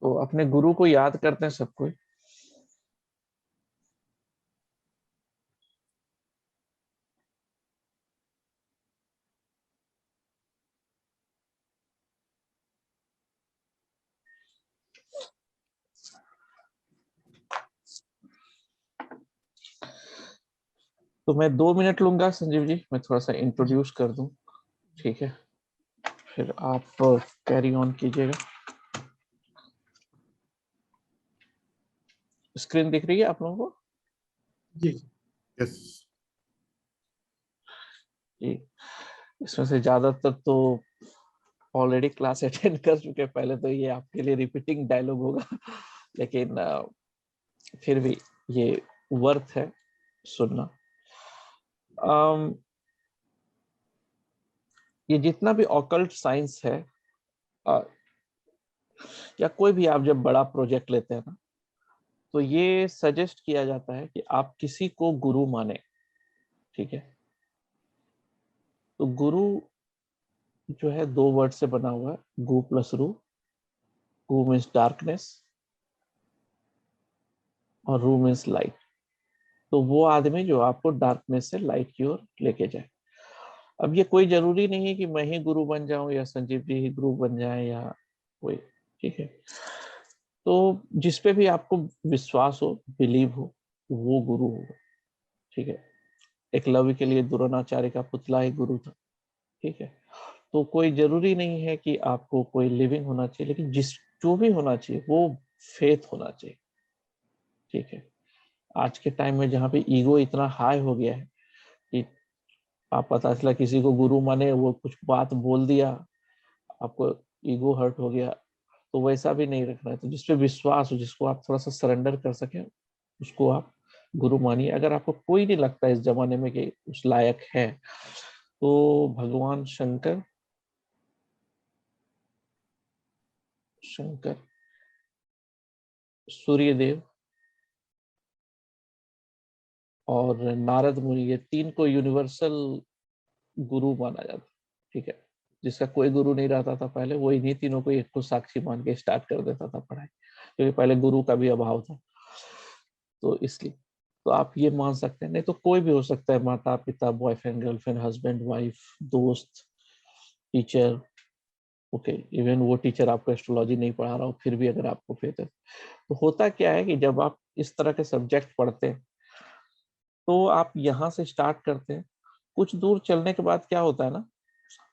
तो अपने गुरु को याद करते हैं सब कोई। तो मैं 2 मिनट लूंगा संजीव जी, मैं थोड़ा सा इंट्रोड्यूस कर दूं, ठीक है, फिर आप कैरी ऑन कीजिएगा। स्क्रीन दिख रही है आप लोगों को? जी। यस जी। इसमें से ज्यादातर तो ऑलरेडी क्लास अटेंड कर चुके हैं, पहले तो ये आपके लिए रिपीटिंग डायलॉग होगा लेकिन फिर भी ये वर्थ है सुनना। ये जितना भी ऑकल्ट साइंस है, या कोई भी आप जब बड़ा प्रोजेक्ट लेते हैं ना, तो ये सजेस्ट किया जाता है कि आप किसी को गुरु माने, ठीक है। तो गुरु जो है 2 वर्ड से बना हुआ है, गु प्लस रू। गु मीन्स डार्कनेस और रू मीन्स लाइट। तो वो आदमी जो आपको डार्कनेस से लाइट की ओर लेके जाए। अब ये कोई जरूरी नहीं है कि मैं ही गुरु बन जाऊं या संजीव जी ही गुरु बन जाए या कोई, ठीक है। तो जिसपे भी आपको विश्वास हो, बिलीव हो, वो गुरु होगा, ठीक है। एकलव्य के लिए द्रोणाचार्य का पुतला ही गुरु था, ठीक है। तो कोई जरूरी नहीं है कि आपको कोई लिविंग होना चाहिए, लेकिन जिस जो भी होना चाहिए वो फेथ होना चाहिए, ठीक है। आज के टाइम में जहाँ पे ईगो इतना हाई हो गया है कि आप पता चला किसी को गुरु माने, वो कुछ बात बोल दिया, आपको ईगो हर्ट हो गया, तो वैसा भी नहीं रखना है। तो जिसपे विश्वास हो, जिसको आप थोड़ा सा सरेंडर कर सके, उसको आप गुरु मानिए। अगर आपको कोई नहीं लगता इस जमाने में कि उस लायक है, तो भगवान शंकर, शंकर, सूर्यदेव और नारद मुनि, ये 3 को यूनिवर्सल गुरु माना जाता है, ठीक है। जिसका कोई गुरु नहीं रहता था पहले, वो इन्हीं तीनों को एक को साक्षी मान के स्टार्ट कर देता था पढ़ाई, क्योंकि पहले गुरु का भी अभाव था। तो इसलिए तो आप ये मान सकते हैं, नहीं तो कोई भी हो सकता है, माता पिता, बॉयफ्रेंड गर्लफ्रेंड, हस्बैंड वाइफ, दोस्त, टीचर, ओके। इवन वो टीचर आपको एस्ट्रोलॉजी नहीं पढ़ा रहा हो, फिर भी अगर आपको फेथ है। तो होता क्या है कि जब आप इस तरह के सब्जेक्ट पढ़ते हैं, तो आप यहाँ से स्टार्ट करते हैं। कुछ दूर चलने के बाद क्या होता है ना,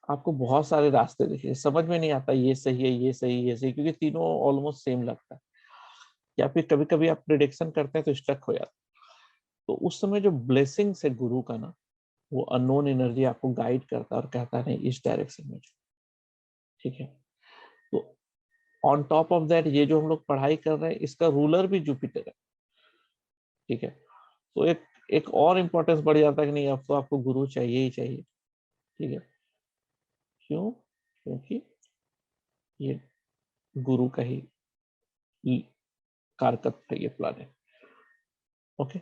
आपको बहुत सारे रास्ते दिखे, समझ में नहीं आता ये सही है, ये सही, ये सही, क्योंकि तीनों ऑलमोस्ट सेम लगता है। या फिर कभी कभी आप प्रिडिक्शन करते हैं तो स्टक हो जाता है। तो उस समय जो ब्लेसिंग्स है गुरु का ना, वो अननोन एनर्जी आपको गाइड करता है और कहता है नहीं इस डायरेक्शन में, ठीक है। तो ऑन टॉप ऑफ दैट, ये जो हम लोग पढ़ाई कर रहे हैं, इसका रूलर भी जुपिटर है, ठीक है। तो एक एक और इम्पोर्टेंस बढ़ जाता है कि नहीं, अब तो आपको गुरु चाहिए ही चाहिए, ठीक है। क्यों? क्योंकि ये गुरु का ही कारकत है ये प्लानिट, ओके।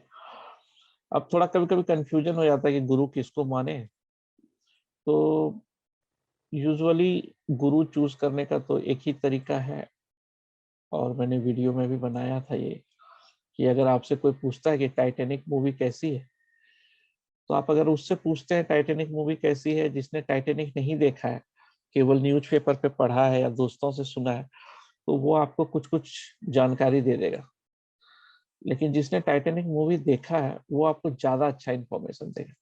अब थोड़ा कभी कभी कंफ्यूजन हो जाता है कि गुरु किसको माने। तो यूजुअली गुरु चूज करने का तो एक ही तरीका है, और मैंने वीडियो में भी बनाया था ये, कि अगर आपसे कोई पूछता है कि टाइटैनिक मूवी कैसी है, तो आप अगर उससे पूछते हैं टाइटैनिक मूवी कैसी है, जिसने टाइटैनिक नहीं देखा है, केवल न्यूज़पेपर पे पढ़ा है या दोस्तों से सुना है, तो वो आपको कुछ कुछ जानकारी दे देगा। लेकिन जिसने टाइटैनिक मूवी देखा है, वो आपको ज्यादा अच्छा इंफॉर्मेशन देगा।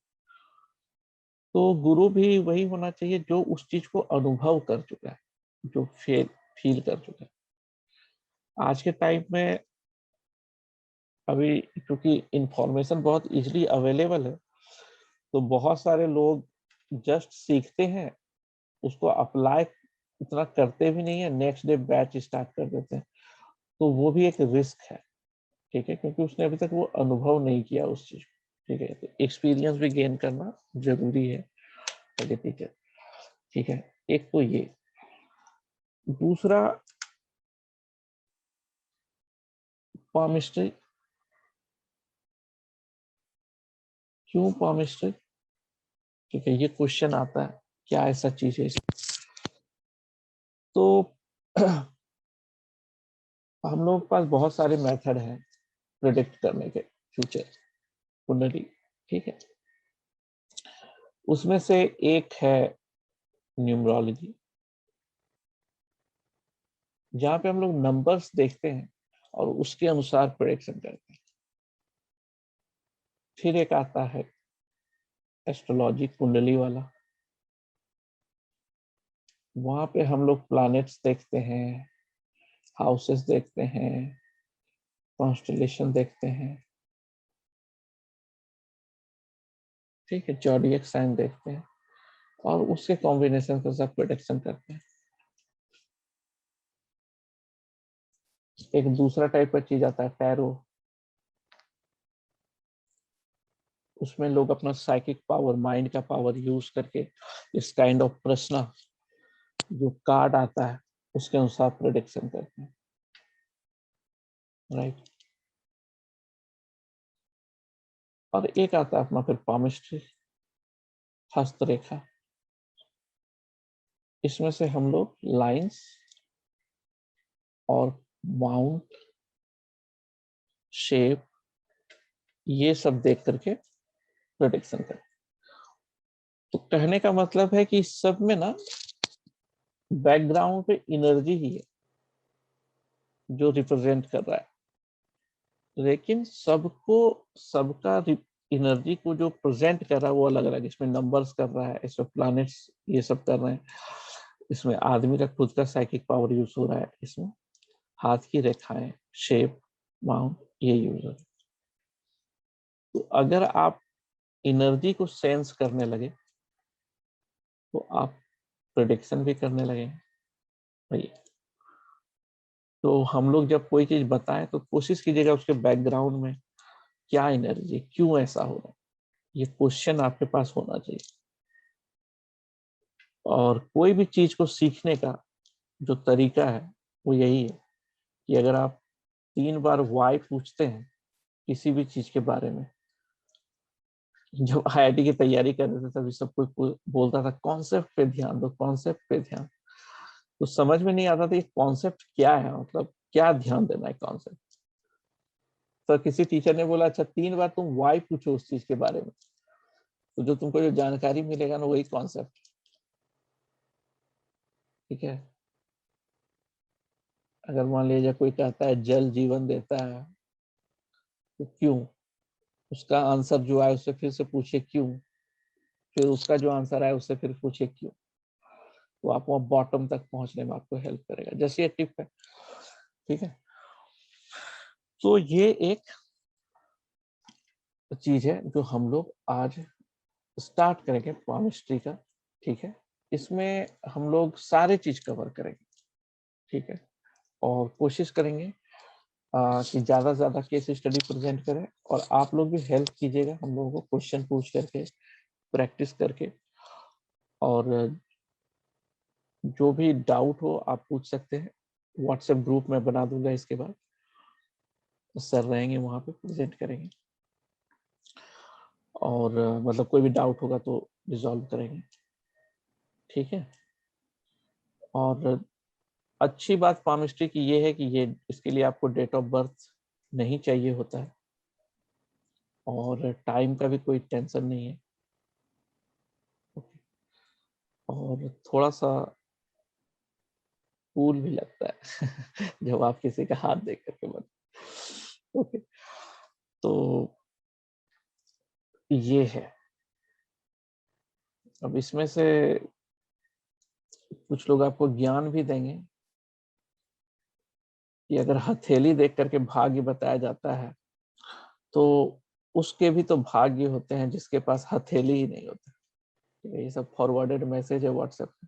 तो गुरु भी वही होना चाहिए जो उस चीज को अनुभव कर चुका है, जो फील कर चुका है। आज के टाइम में अभी क्योंकि इंफॉर्मेशन बहुत इजीली अवेलेबल है, तो बहुत सारे लोग जस्ट सीखते हैं, उसको अप्लाई इतना करते भी नहीं है, नेक्स्ट डे बैच स्टार्ट कर देते हैं। तो वो भी एक रिस्क है, ठीक है, क्योंकि उसने अभी तक वो अनुभव नहीं किया उस चीज को, ठीक है। तो एक्सपीरियंस भी गेन करना जरूरी है एज ए टीचर, ठीक है। एक तो ये, दूसरा पामिस्ट्री। क्यों पामिस्ट्री? ठीक है, ये क्वेश्चन आता है, क्या ऐसा चीज है। तो हम लोगों के पास बहुत सारे मेथड हैं प्रिडिक्ट करने के फ्यूचर कुंडली, ठीक है। उसमें से एक है न्यूमरोलॉजी, जहां पे हम लोग नंबर्स देखते हैं और उसके अनुसार प्रेडिक्शन करते हैं। फिर एक आता है एस्ट्रोलॉजी कुंडली वाला, वहां पे हम लोग प्लैनेट्स देखते हैं, हाउसेस देखते हैं, कॉन्स्टेलेशन देखते हैं, ठीक है, जॉडियक साइन देखते हैं और उसके कॉम्बिनेशन के साथ प्रेडिक्शन करते हैं। एक दूसरा टाइप का चीज आता है टैरो, उसमें लोग अपना साइकिक पावर, माइंड का पावर यूज करके इस काइंड ऑफ प्रश्न जो कार्ड आता है उसके अनुसार प्रेडिक्शन करते हैं, राइट। और एक आता है अपना फिर पामिस्ट्री, हस्तरेखा। इसमें से हम लोग लाइंस और माउंट, शेप, ये सब देख करके प्रेडिक्शन करते हैं। तो कहने का मतलब है कि सब में ना बैकग्राउंड पे एनर्जी ही है जो रिप्रेजेंट कर रहा है, लेकिन सबको, सबका एनर्जी को जो प्रेजेंट कर रहा है वो अलग अलग। इसमें नंबर्स कर रहा है, इसमें प्लैनेट्स ये सब कर रहे हैं, इसमें आदमी का खुद का साइकिक पावर यूज हो रहा है, इसमें हाथ की रेखाएं, शेप, माउंट, ये यूज हो रहा है। तो अगर आप एनर्जी को सेंस करने लगे तो आप प्रेडिक्शन भी करने लगे भाई। तो हम लोग जब कोई चीज बताएं तो कोशिश कीजिएगा उसके बैकग्राउंड में क्या एनर्जी, क्यों ऐसा हो रहा है, ये क्वेश्चन आपके पास होना चाहिए। और कोई भी चीज को सीखने का जो तरीका है वो यही है कि अगर आप 3 बार वाई पूछते हैं किसी भी चीज के बारे में, जब आईआईटी की तैयारी कर रहे थे तभी सब कोई बोलता था कॉन्सेप्ट पे ध्यान दो, कॉन्सेप्ट पे ध्यान, तो समझ में नहीं आता था ये कॉन्सेप्ट क्या है, मतलब क्या ध्यान देना है कॉन्सेप्ट। तो किसी टीचर ने बोला अच्छा 3 बार तुम वाई पूछो उस चीज के बारे में, तो जो तुमको जो जानकारी मिलेगा ना वही कॉन्सेप्ट, ठीक है। अगर मान लीजिए कोई कहता है जल जीवन देता है तो क्यों, उसका आंसर जो आए उससे फिर से पूछे क्यों, फिर उसका जो आंसर आए उससे फिर पूछे क्यों, तो आप वहाँ बॉटम तक पहुंचने में आपको हेल्प करेगा। जैसे ये टिप है, ठीक है। तो ये एक चीज है जो हम लोग आज स्टार्ट करेंगे पामिस्ट्री का, ठीक है। इसमें हम लोग सारे चीज कवर करेंगे, ठीक है। और कोशिश करेंगे कि ज्यादा से ज्यादा केस स्टडी प्रेजेंट करें और आप लोग भी हेल्प कीजिएगा हम लोगों को क्वेश्चन पूछ करके, प्रैक्टिस करके। और जो भी डाउट हो आप पूछ सकते हैं, व्हाट्सएप ग्रुप में बना दूंगा, इसके बाद सर रहेंगे वहां पे, प्रेजेंट करेंगे और मतलब कोई भी डाउट होगा तो रिजॉल्व करेंगे, ठीक है। और अच्छी बात पामिस्ट्री की ये है कि ये इसके लिए आपको डेट ऑफ बर्थ नहीं चाहिए होता है और टाइम का भी कोई टेंशन नहीं है, और थोड़ा सा कूल भी लगता है जब आप किसी का हाथ देख करके बता, ओके। तो ये है। अब इसमें से कुछ लोग आपको ज्ञान भी देंगे कि अगर हथेली देख करके भाग्य बताया जाता है तो उसके भी तो भाग्य होते हैं जिसके पास हथेली ही नहीं होता। ये सब फॉरवर्डेड मैसेज है व्हाट्सएप पे।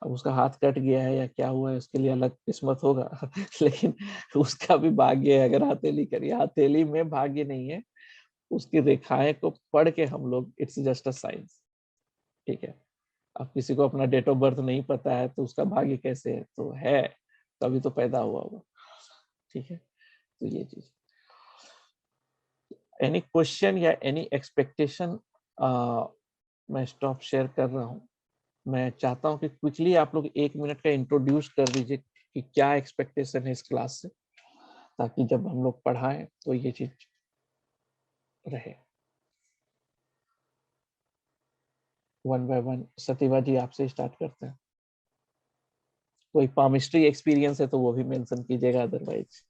अब उसका हाथ कट गया है या क्या हुआ है उसके लिए अलग किस्मत होगा लेकिन उसका भी भाग्य है अगर हथेली करिए, हथेली में भाग्य नहीं है, उसकी रेखाएं को पढ़ के हम लोग, इट्स जस्ट अ साइंस, ठीक है। अब किसी को अपना डेट ऑफ बर्थ नहीं पता है तो उसका भाग्य कैसे है, तो है तभी तो पैदा हुआ होगा, ठीक है। तो ये चीज, एनी क्वेश्चन या एनी एक्सपेक्टेशन, मैं स्टॉप शेयर कर रहा हूँ। मैं चाहता हूँ कि क्विकली आप लोग 1 मिनट का इंट्रोड्यूस कर दीजिए कि क्या एक्सपेक्टेशन है इस क्लास से, ताकि जब हम लोग पढ़ाएं तो ये चीज रहे। वन बाय वन सतीवा जी आपसे स्टार्ट करते हैं। कोई पामिस्ट्री एक्सपीरियंस है तो वो भी मेंशन कीजिएगा, अदरवाइज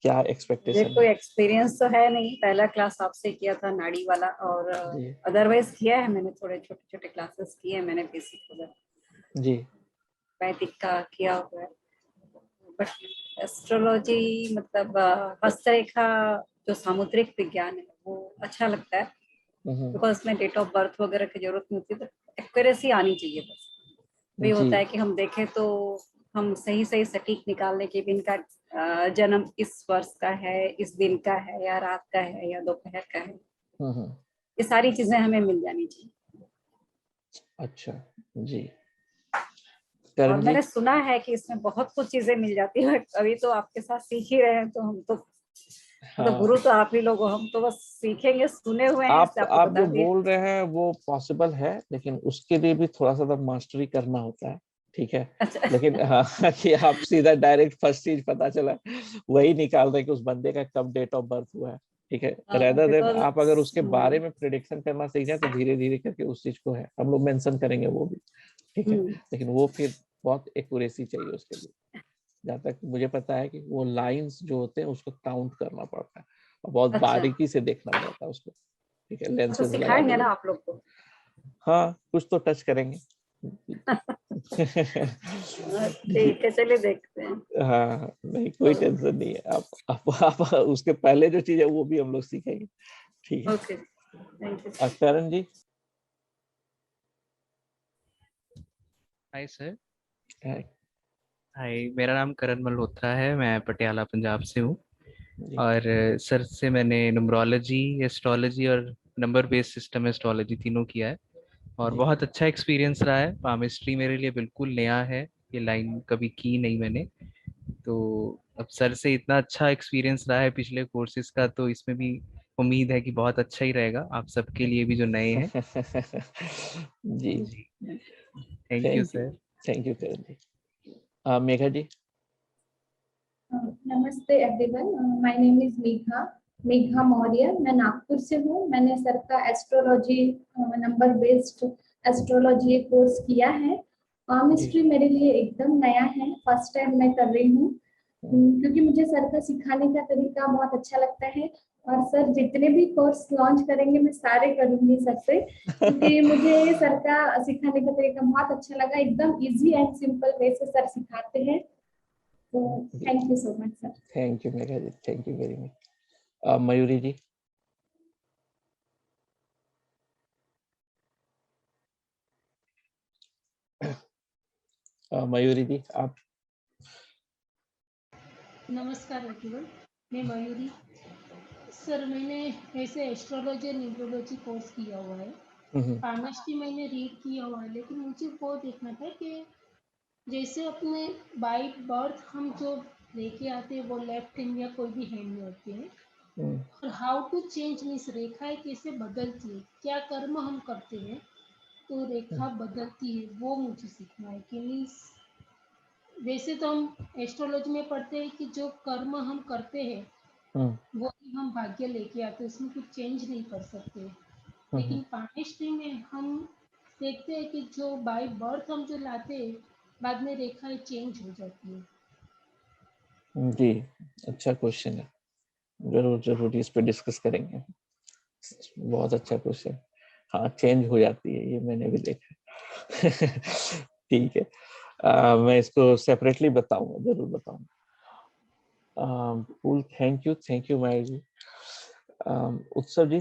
क्या मुझे एक्सपेक्टेशन कोई है? एक्सपीरियंस तो है नहीं, पहला क्लास आपसे किया था नाड़ी वाला, और जी अदरवाइज किया है मैंने, थोड़े छोटे छोटे क्लासेस किए हैं मैंने, बेसिक वगैरह जी वैदिक का किया हुआ है। बट एस्ट्रोलॉजी मतलब हस्तरेखा जो सामुद्रिक विज्ञान है वो अच्छा लगता है, बिकॉज उसमें डेट ऑफ बर्थ वगैरह की जरूरत नहीं होती, तो एक्यूरेसी आनी चाहिए बस। वही जी होता है कि हम देखें तो हम सही सही सटीक निकाल लें कि इनका जन्म इस वर्ष का है, इस दिन का है, या रात का है, या दोपहर का है। हम्म। ये सारी चीजें हमें मिल जानी चाहिए। अच्छा जी। और करण जी। मैंने सुना है कि इसमें बहुत कुछ चीजें मिल जाती है, अभी तो आपके साथ सीख ही रहे हैं, तो हम तो मतलब हाँ, गुरु तो आप ही लोग हो, हम तो बस सीखेंगे, सुने हुए हैं, इससे आपको आप बता जो दिए। बोल रहे हैं वो पॉसिबल है, लेकिन उसके लिए भी थोड़ा सा तो मास्टरी करना होता है, ठीक है। अच्छा। लेकिन हाँ कि आप सीधा डायरेक्ट फर्स्ट चीज पता चला वही निकाल रहे कि उस बंदे का कब डेट ऑफ बर्थ हुआ है, ठीक है। रेदर देन बिकॉज आप अगर उसके बारे में प्रिडिक्शन करना सीख जाए तो धीरे धीरे करके उस चीज को है हम लोग मेंशन करेंगे वो भी, ठीक है। लेकिन वो फिर बहुत एक्यूरेसी चाहिए उसके लिए। जहाँ तक मुझे पता है कि वो लाइंस जो होते हैं उसको काउंट करना पड़ता है और बहुत अच्छा, बारीकी से देखना पड़ता है उसको, ठीक है, तो लेंसेज लगाने सिखाएंगे के ना लिए। आप लोग को। हाँ कुछ तो टच करेंगे। जी। ठीक है, चलिए देखते हैं। हाँ नहीं कोई टेंशन नहीं है, आप उसके पहले जो चीज है वो भी हम लोग सीखेंगे, ठीक है। Okay, thank you. Karan ji. Hi sir. हाँ, हाय, मेरा नाम करण मल्होत्रा है, मैं पटियाला पंजाब से हूँ। जी और सर से मैंने न्यूमरोलॉजी, एस्ट्रोलॉजी और नंबर बेस्ड सिस्टम एस्ट्रोलॉजी तीनों किया है, और जी। बहुत अच्छा एक्सपीरियंस रहा है। पामिस्ट्री मेरे लिए बिल्कुल नया है, ये लाइन कभी की नहीं मैंने। तो अब सर से इतना अच्छा एक्सपीरियंस रहा है पिछले कोर्सेज का, तो इसमें भी उम्मीद है कि बहुत अच्छा ही रहेगा आप सबके लिए भी जो नए हैं। जी। जी, thank you thank you. Sir. Thank you Karan ji. Megha ji. नमस्ते everyone, my name is Megha Maurya. मैं नागपुर से हूँ। मैंने सर का astrology number based astrology course किया है। जी मिस्ट्री मेरे लिए एकदम नया है, फर्स्ट टाइम मैं कर रही हूँ। क्योंकि मुझे सर का सिखाने का तरीका बहुत अच्छा लगता है, और सर जितने भी कोर्स लॉन्च करेंगे मैं सारे करूंगी सर से, क्योंकि मुझे सर का सिखाने का तरीका बहुत अच्छा लगा। एकदम इजी एंड सिंपल वे से सर सिखाते हैं। तो thank you so much sir. Thank you Megha ji, thank you very much. Mayuri ji. Mayuri ji आप। नमस्कार एवरीवन, मैं मयूरी। सर मैंने ऐसे एस्ट्रोलॉजी और न्यूमरोलॉजी कोर्स किया हुआ है, पामिस्ट्री मैंने रीड किया हुआ है, लेकिन मुझे वो देखना था कि जैसे अपने बाय बर्थ हम जो लेके आते हैं वो लेफ्ट हैंड या कोई भी हैंड में होते हैं, और हाउ टू चेंज मीन्स रेखाएं कैसे बदलती है, क्या कर्म हम करते हैं तो रेखा बदलती है, वो मुझे सीखना है। कि मीन्स वैसे तो हम एस्ट्रोलॉजी में पढ़ते हैं कि जो कर्म हम करते हैं वो ही हम भाग्य लेके आते हैं, उसमें कुछ चेंज नहीं कर सकते। लेकिन पामिस्ट्री में हम देखते हैं कि जो बाय बर्थ हम जो लाते हैं बाद में रेखाएं चेंज हो जाती है। जी अच्छा क्वेश्चन है, जरूर जरूर इस पे डिस्कस करेंगे। बहुत अच्छा क्वेश्चन। हाँ चेंज हो जाती है, ये मैंने भी देखा। ठीक है। मैं इसको सेपरेटली बताऊंगा, जरूर बताऊंगा। फुल थैंक यू माया जी। उत्सव जी।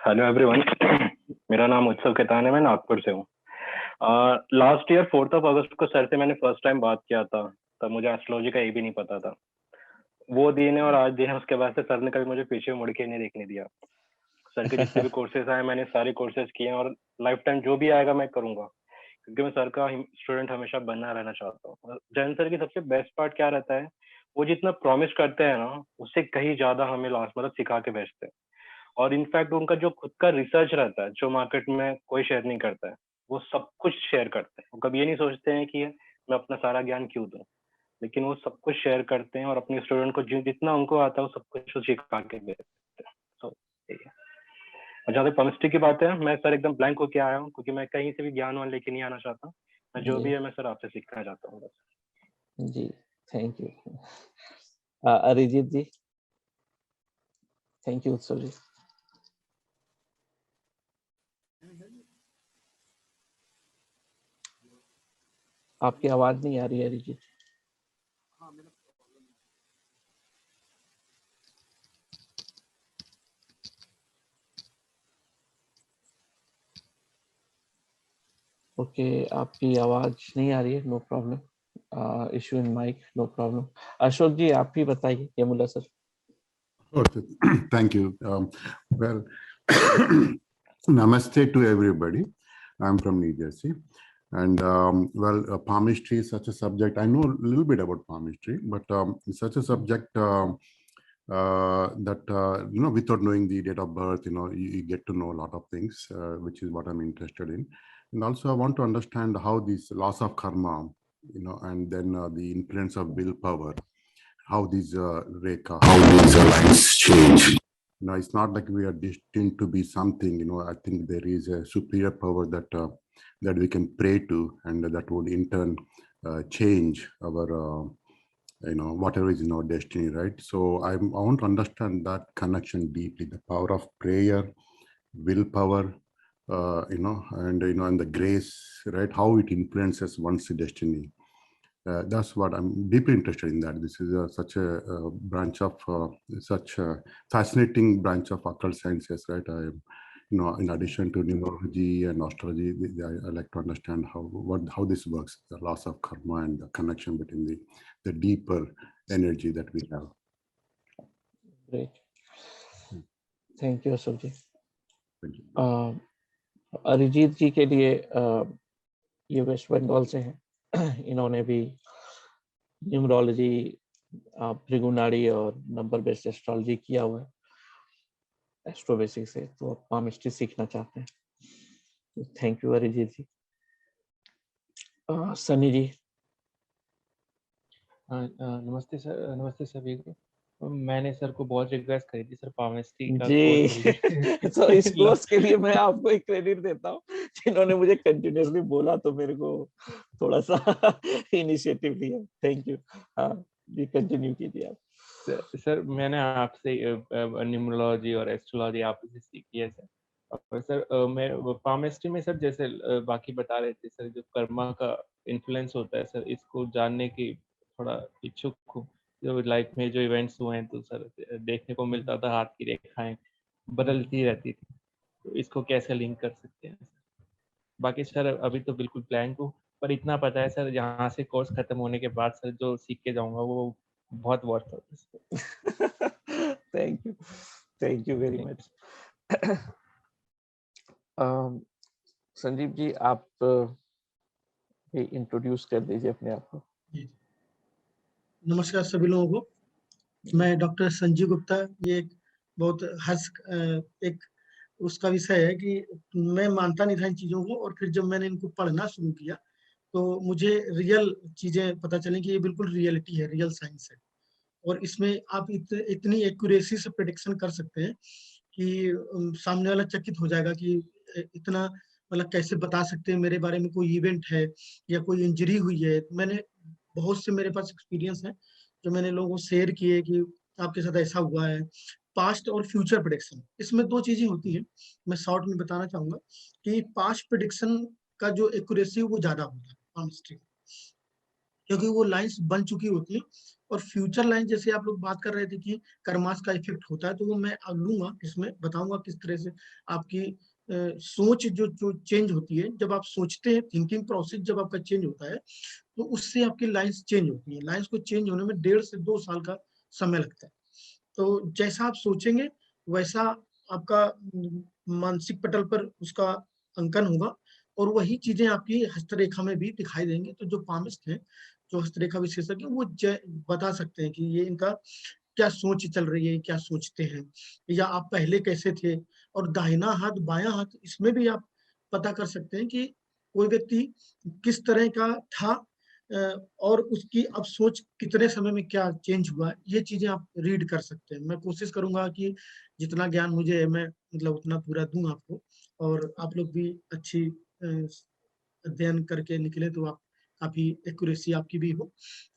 हेलो एवरीवन, मेरा नाम उत्सव केतान है, मैं नागपुर से हूँ। लास्ट ईयर 4 अगस्त को सर से मैंने फर्स्ट टाइम बात किया था, तब मुझे एस्ट्रोलॉजी का ये भी नहीं पता था। वो दिन है और आज दिन है, उसके बाद से सर ने कभी मुझे पीछे मुड़ के नहीं देखने दिया। सर के जितने भी कोर्सेज आए मैंने सारे कोर्सेज किए हैं, और लाइफ टाइम जो भी आएगा मैं करूंगा, क्योंकि मैं सर का स्टूडेंट हमेशा बनना रहना चाहता हूँ। जैन सर की सबसे बेस्ट पार्ट क्या रहता है, वो जितना प्रॉमिस करते हैं ना उससे कहीं ज्यादा हमें लास्ट मतलब सिखा के भेजते हैं। और इनफैक्ट उनका जो खुद का रिसर्च रहता है जो मार्केट में कोई शेयर नहीं करता है, वो सब कुछ शेयर करते हैं। वो कभी ये नहीं सोचते हैं कि मैं अपना सारा ज्ञान क्यों दूं। लेकिन वो सब कुछ शेयर करते हैं और अपने स्टूडेंट को जितना उनको आता है वो सब कुछ सिखा के भेजते हैं। तो यही है। और जहाँ तक केमिस्ट्री की बात है, मैं सर एकदम ब्लैंक होके आया हूँ, क्योंकि मैं कहीं से भी ज्ञान वान लेके नहीं आना चाहता। मैं जो जी। भी है मैं सर आपसे सीखना चाहता हूँ बस। जी, thank you. Arijit ji. Thank you Utsav ji. आपकी आवाज नहीं आ रही है अरिजीत। ओके, आपकी आवाज नहीं आ रही है, no problem. Issue in mike, no problem. Ashok ji आप भी बताइए, Yamula sir. Okay, thank you. Well, namaste to everybody. I'm from New Jersey. And palmistry is such a subject. I know a little bit about palmistry, but it's such a subject that, without knowing the date of birth, you get to know a lot of things, which is what I'm interested in. And also I want to understand how these laws of karma, and then the influence of willpower, how these how these lines change. It's not like we are destined to be something. I think there is a superior power that we can pray to, and that would in turn change our, whatever is in our destiny, right? So I want to understand that connection deeply, the power of prayer, willpower, and the grace, right? How it influences one's destiny. That's what I'm deeply interested in. That this is such a branch of such a fascinating branch of occult sciences, right? In addition to numerology and astrology, I like to understand how this works, the loss of karma and the connection between the deeper energy that we have. Great, thank you Ashok ji. Thank you. Arijit ji के लिए ये waste Bengal से हैं। इन्होंने भी numerology, भृगुनाड़ी और number based astrology किया हुआ है एस्ट्रो बेसिक से, तो पामिस्ट्री सीखना चाहते हैं। थैंक यू अरिजीत जी। सनी जी। नमस्ते सर, नमस्ते सभी को। मैंने सर को बहुत रिक्वेस्ट करी थी सर पामिस्ट्री का जी कोर्स जल्दी तो इस कोर्स के लिए मैं आपको एक क्रेडिट देता हूँ, जिन्होंने मुझे कंटिन्यूअसली बोला तो मेरे को थोड़ा सा इनिशिएटिव लिया। Thank you. हाँ जी, कंटिन्यू कीजिए आप। सर मैंने आपसे न्यूमरोलॉजी और एस्ट्रोलॉजी आपसे सीखी है सर। और सर मैं पामिस्ट्री में सर जैसे बाकी बता रहे थे सर, जो कर्मा का इन्फ्लुएंस होता है सर, इसको जानने की थोड़ा इच्छुक हूँ। जो लाइफ में जो इवेंट्स हुए हैं तो सर देखने को मिलता था हाथ की रेखाएं बदलती रहती थी, तो इसको कैसे लिंक कर सकते हैं। बाकी सर अभी तो बिल्कुल ब्लैंक हूँ, पर इतना पता है सर यहाँ से कोर्स खत्म होने के बाद सर जो सीख के जाऊंगा वो बहुत वर्थ है। Thank you very much. Sanjeev ji आप इंट्रोड्यूस कर दीजिए अपने आप को। नमस्कार सभी लोगों को। मैं डॉक्टर संजीव गुप्ता। ये एक बहुत एक उसका विषय है कि मैं मानता नहीं था इन चीजों को, और फिर जब मैंने इनको पढ़ना शुरू किया तो मुझे रियल चीजें पता चली कि ये बिल्कुल रियलिटी है, रियल साइंस है। और इसमें आप इतनी एक्यूरेसी से प्रेडिक्शन कर सकते हैं कि सामने वाला चकित हो जाएगा कि इतना, मतलब कैसे बता सकते हैं मेरे बारे में कोई इवेंट है या कोई इंजरी हुई है। मैंने बहुत से मेरे पास एक्सपीरियंस है जो मैंने लोगों को शेयर किए कि आपके साथ ऐसा हुआ है। पास्ट और फ्यूचर प्रेडिक्शन, इसमें दो चीजें होती है। मैं शॉर्ट में बताना चाहूंगा कि पास्ट प्रेडिक्शन का जो एक्यूरेसी है वो ज्यादा होता है पामिस्ट्री, क्योंकि वो लाइंस बन चुकी होती है। और फ्यूचर लाइन जैसे आप लोग बात कर रहे थे कि कर्मास का इफेक्ट होता है, तो वो मैं लूंगा, इसमें बताऊंगा किस तरह से आपकी सोच जो चेंज होती है। जब आप सोचते हैं, थिंकिंग प्रोसेस जब आपका चेंज होता है तो उससे आपकी लाइंस चेंज होती है। लाइंस को चेंज होने में 1.5 से 2 साल का समय लगता है। तो जैसा आप सोचेंगे वैसा आपका मानसिक पटल पर उसका अंकन होगा, और वही चीजें आपकी हस्तरेखा में भी दिखाई देंगी। तो जो पामिस्ट हैं, जो हस्तरेखा विशेषज्ञ, वो बता सकते हैं कि ये इनका क्या सोच चल रही है, क्या सोचते हैं, या आप पहले कैसे थे। और दाहिना हाथ बायां हाथ, इसमें भी आप पता कर सकते हैं कि कोई व्यक्ति किस तरह का था और उसकी अब सोच कितने समय में क्या चेंज हुआ है, ये चीजें आप रीड कर सकते हैं। मैं कोशिश करूंगा कि जितना ज्ञान मुझे है मैं मतलब उतना पूरा दूं आपको, और आप लोग भी अच्छी अध्ययन करके निकले तो आप काफी एक्यूरेसी आपकी भी हो।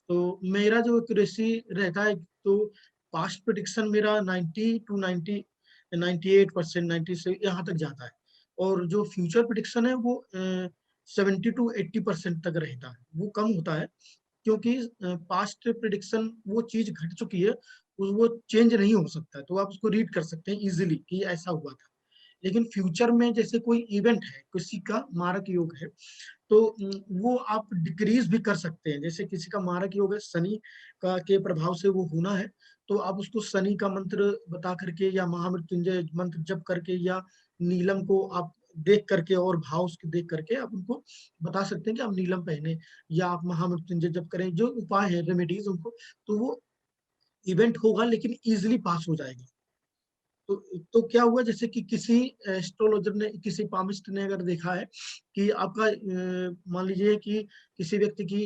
तो मेरा जो एक्यूरेसी रहता है, तो पास्ट प्रेडिक्शन मेरा 90 टू 98%, 90 से यहाँ तक जाता है, और जो फ्यूचर प्रेडिक्शन है वो 70 टू 80% तक रहता है, वो कम होता है, क्योंकि पास्ट प्रेडिक्शन वो चीज घट चुकी है, वो चेंज नहीं हो सकता है, तो आप उसको रीड कर सकते हैं इजीली कि ऐसा हुआ था। लेकिन फ्यूचर में जैसे कोई इवेंट है, किसी का मारक योग है, तो वो आप डिक्रीज भी कर सकते हैं। जैसे किसी का मारक योग है, शनि का के प्रभाव से वो होना है, तो आप उसको शनि का मंत्र बता करके या महामृत्युंजय मंत्र जप करके या नीलम को आप देख करके और भाव उसके देख करके आप उनको बता सकते हैं कि आप नीलम पहने या आप महामृत्युंजय जप करें, जो उपाय है रेमेडीज उनको, तो वो इवेंट होगा लेकिन इजिली पास हो जाएगी। तो क्या हुआ, जैसे कि किसी एस्ट्रोलॉजर ने, किसी पामिस्ट ने अगर देखा है कि आपका मान लीजिए कि किसी व्यक्ति की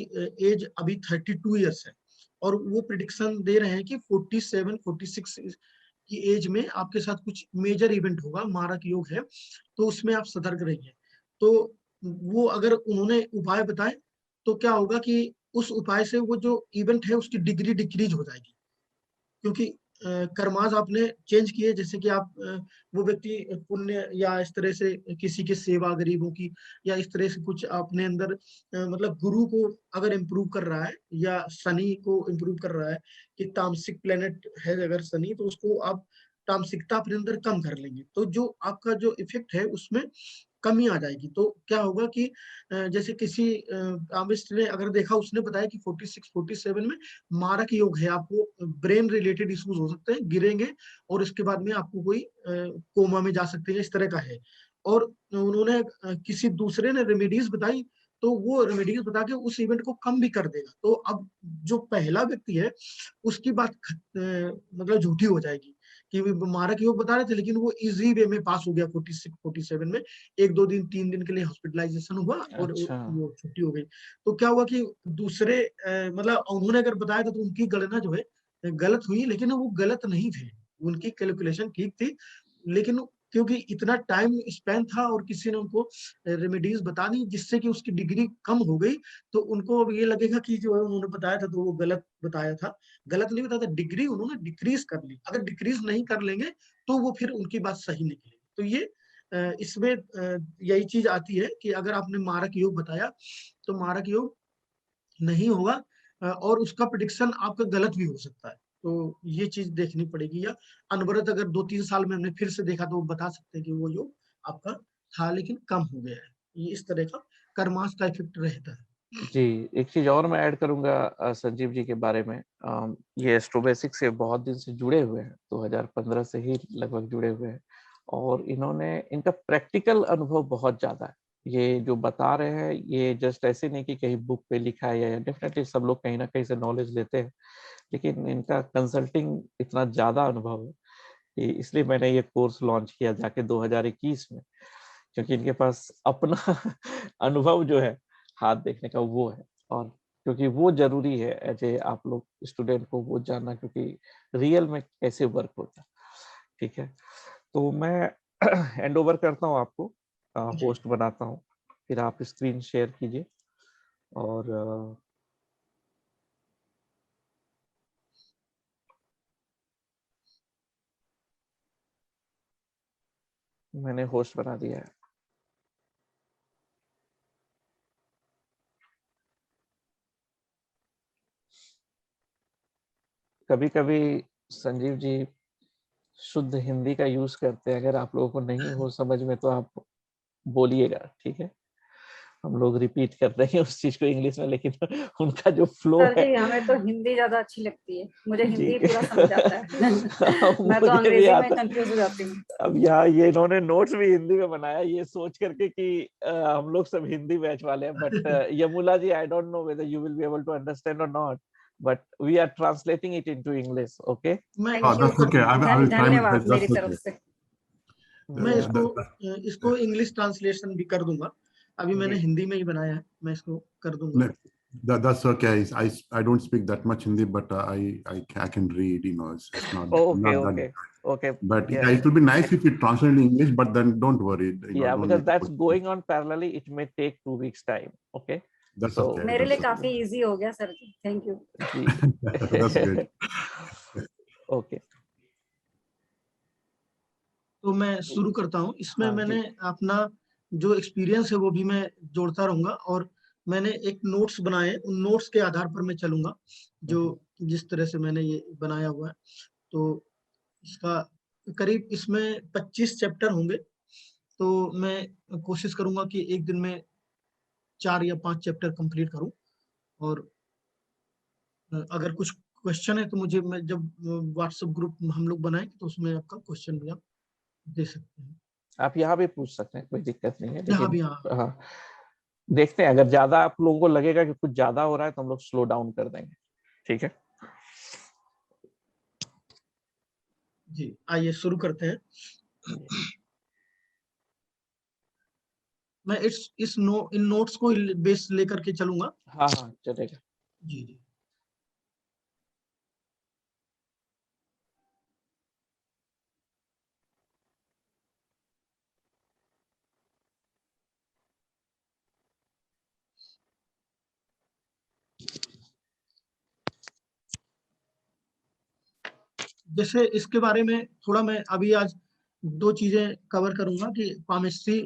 एज अभी 32 ईयर्स है, और वो प्रिडिक्शन दे रहे हैं कि 47 46 की एज में आपके साथ कुछ मेजर इवेंट होगा, मारक योग है, तो उसमें आप सतर्क रहिए। तो वो अगर उन्होंने उपाय बताए, तो क्या होगा कि उस उपाय से वो जो इवेंट है उसकी डिग्री डिक्रीज हो जाएगी, क्योंकि कर्माज आपने चेंज किए। जैसे कि आप वो व्यक्ति पुण्य या इस तरह से किसी की सेवा, गरीबों की, या इस तरह से कुछ अपने अंदर मतलब गुरु को अगर इम्प्रूव कर रहा है या शनि को इम्प्रूव कर रहा है, कि तामसिक प्लेनेट है अगर शनि, तो उसको आप तामसिकता अपने अंदर कम कर लेंगे, तो जो आपका जो इफेक्ट है उसमें कमी आ जाएगी। तो क्या होगा कि जैसे किसी आमिस्ट ने अगर देखा, उसने बताया कि 46 47 में मारक योग है, आपको ब्रेन रिलेटेड इश्यूज हो सकते हैं, गिरेंगे और इसके बाद में आपको कोई कोमा में जा सकते हैं, इस तरह का है। और उन्होंने किसी दूसरे ने रेमेडीज बताई, तो वो रेमेडीज बता के उस इवेंट को कम भी कर देगा। तो अब जो पहला व्यक्ति है उसकी बात मतलब झूठी हो जाएगी कि मारक योग बता रहे थे, लेकिन वो इजी वे में पास हो गया 46 47 में, 1 2 दिन 3 दिन के लिए हॉस्पिटलाइजेशन हुआ और अच्छा। वो छुट्टी हो गई। तो क्या हुआ कि दूसरे मतलब उन्होंने अगर बताया था तो उनकी गणना जो है गलत हुई, लेकिन वो गलत नहीं थे, उनकी कैलकुलेशन ठीक थी, लेकिन क्योंकि इतना टाइम स्पेन था और किसी ने उनको रेमेडीज बता दी जिससे कि उसकी डिग्री कम हो गई, तो उनको अब ये लगेगा कि जो है उन्होंने बताया था तो वो गलत बताया था। गलत नहीं बताया था, डिग्री उन्होंने डिक्रीज कर ली। अगर डिक्रीज नहीं कर लेंगे तो वो फिर उनकी बात सही निकलेगी। तो ये इसमें यही चीज आती है कि अगर आपने मारक योग बताया तो मारक योग नहीं होगा, और उसका प्रिडिक्शन आपका गलत भी हो सकता है। तो ये चीज देखनी पड़ेगी, या अनवरत अगर 2 3 साल में हमने फिर से देखा तो वो बता सकते हैं कि वो योग आपका था लेकिन कम हो गया है। ये इस तरह का कर्माश का इफेक्ट रहता है। जी, एक चीज और मैं ऐड करूंगा संजीव जी के बारे में। ये एस्ट्रोबेसिक से बहुत दिन से जुड़े हुए हैं, 2015 से ही लगभग जुड़े हुए हैं, और इन्होंने, इनका प्रैक्टिकल अनुभव बहुत ज्यादा है। ये जो बता रहे हैं ये जस्ट ऐसे नहीं कि कहीं बुक पे लिखा है, या डेफिनेटली सब लोग कहीं ना कहीं से नॉलेज लेते हैं, लेकिन इनका कंसल्टिंग इतना ज्यादा अनुभव है कि इसलिए मैंने ये कोर्स लॉन्च किया जाके 2021 में, क्योंकि इनके पास अपना अनुभव जो है हाथ देखने का वो है, और क्योंकि वो जरूरी है एज ए आप लोग स्टूडेंट को वो जानना, क्योंकि रियल में कैसे वर्क होता है। ठीक है, तो मैं हैंड ओवर करता हूँ आपको, होस्ट बनाता हूँ, फिर आप स्क्रीन शेयर कीजिए। और मैंने होस्ट बना दिया है। कभी कभी संजीव जी शुद्ध हिंदी का यूज करते हैं, अगर आप लोगों को नहीं हो समझ में तो आप बोलिएगा, ठीक है। हम लोग रिपीट कर रहे हैं उस चीज को इंग्लिश में, लेकिन उनका जो फ्लो सर है। जी, हमें तो हिंदी ज्यादा अच्छी लगती है, मुझे हिंदी ठीक पूरा समझ आता है। मैं तो मुझे भी अंग्रेजी में आता। कंफ्यूज हो जाती हूँ। अब यहाँ ये इन्होंने नोट्स भी हिंदी में बनाया, ये सोच करके कि हम लोग सब हिंदी बैच वाले हैं, but Yamula ji, I don't know whether you will be able to understand और not, but we are translating it into English, okay? Thank you, That's okay. I will try my धन्यवाद best. मेरी That's तरफ okay. से। मैं इसको English translation भी कर दूंगा। अभी मैंने जी। हिंदी में ही बनाया है, मैं इसको कर दूंगा। That's okay. I don't speak that much Hindi, but I can read. It's not. Oh, not okay, that. okay. But Yeah. it will be nice if you translate in English. But then don't worry. Yeah, don't because need to that's put- going on parallelly. It may take 2 weeks time. Okay. That's So- okay. मेरे लिए that's काफी easy हो गया sir ji, thank you. okay. That's good. Okay. तो मैं शुरू करता हूँ। इसमें हाँ, मैंने अपना जो एक्सपीरियंस है वो भी मैं जोड़ता रहूंगा, और मैंने एक नोट्स बनाए, उन नोट्स के आधार पर मैं चलूंगा जो जिस तरह से मैंने ये बनाया हुआ है। तो इसका करीब इसमें 25 चैप्टर होंगे, तो मैं कोशिश करूंगा कि एक दिन में 4 या 5 चैप्टर कंप्लीट करूं। और अगर कुछ क्वेश्चन है तो मुझे, मैं जब व्हाट्सएप ग्रुप हम लोग बनाएंगे तो उसमें आपका क्वेश्चन भी आप दे सकते हैं। आप यहाँ भी पूछ सकते हैं, कोई दिक्कत नहीं है। यहाँ भी, लेकिन हाँ, देखते हैं, अगर ज्यादा आप लोगों को लगेगा कि कुछ ज्यादा हो रहा है तो हम लोग स्लो डाउन कर देंगे। ठीक है जी, आइए शुरू करते हैं। मैं इन नोट्स को बेस लेकर के चलूंगा। हाँ हाँ, चलेगा। जी जी। जैसे इसके बारे में थोड़ा मैं अभी आज 2 चीजें कवर करूंगा कि पामिस्ट्री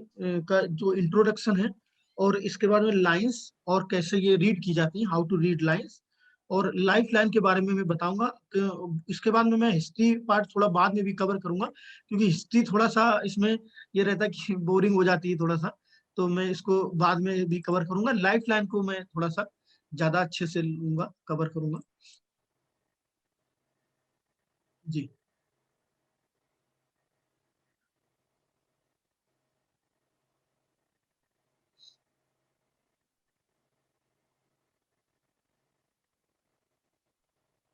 का जो इंट्रोडक्शन है, और इसके बाद में लाइंस और कैसे ये रीड की जाती है, हाउ टू रीड लाइंस, और लाइफ लाइन के बारे में मैं बताऊंगा। इसके बाद में मैं हिस्ट्री पार्ट थोड़ा बाद में भी कवर करूंगा, क्योंकि हिस्ट्री थोड़ा सा इसमें ये रहता है कि बोरिंग हो जाती है थोड़ा सा, तो मैं इसको बाद में भी कवर करूंगा। लाइफ लाइन को मैं थोड़ा सा ज्यादा अच्छे से लूंगा, कवर करूंगा। जी,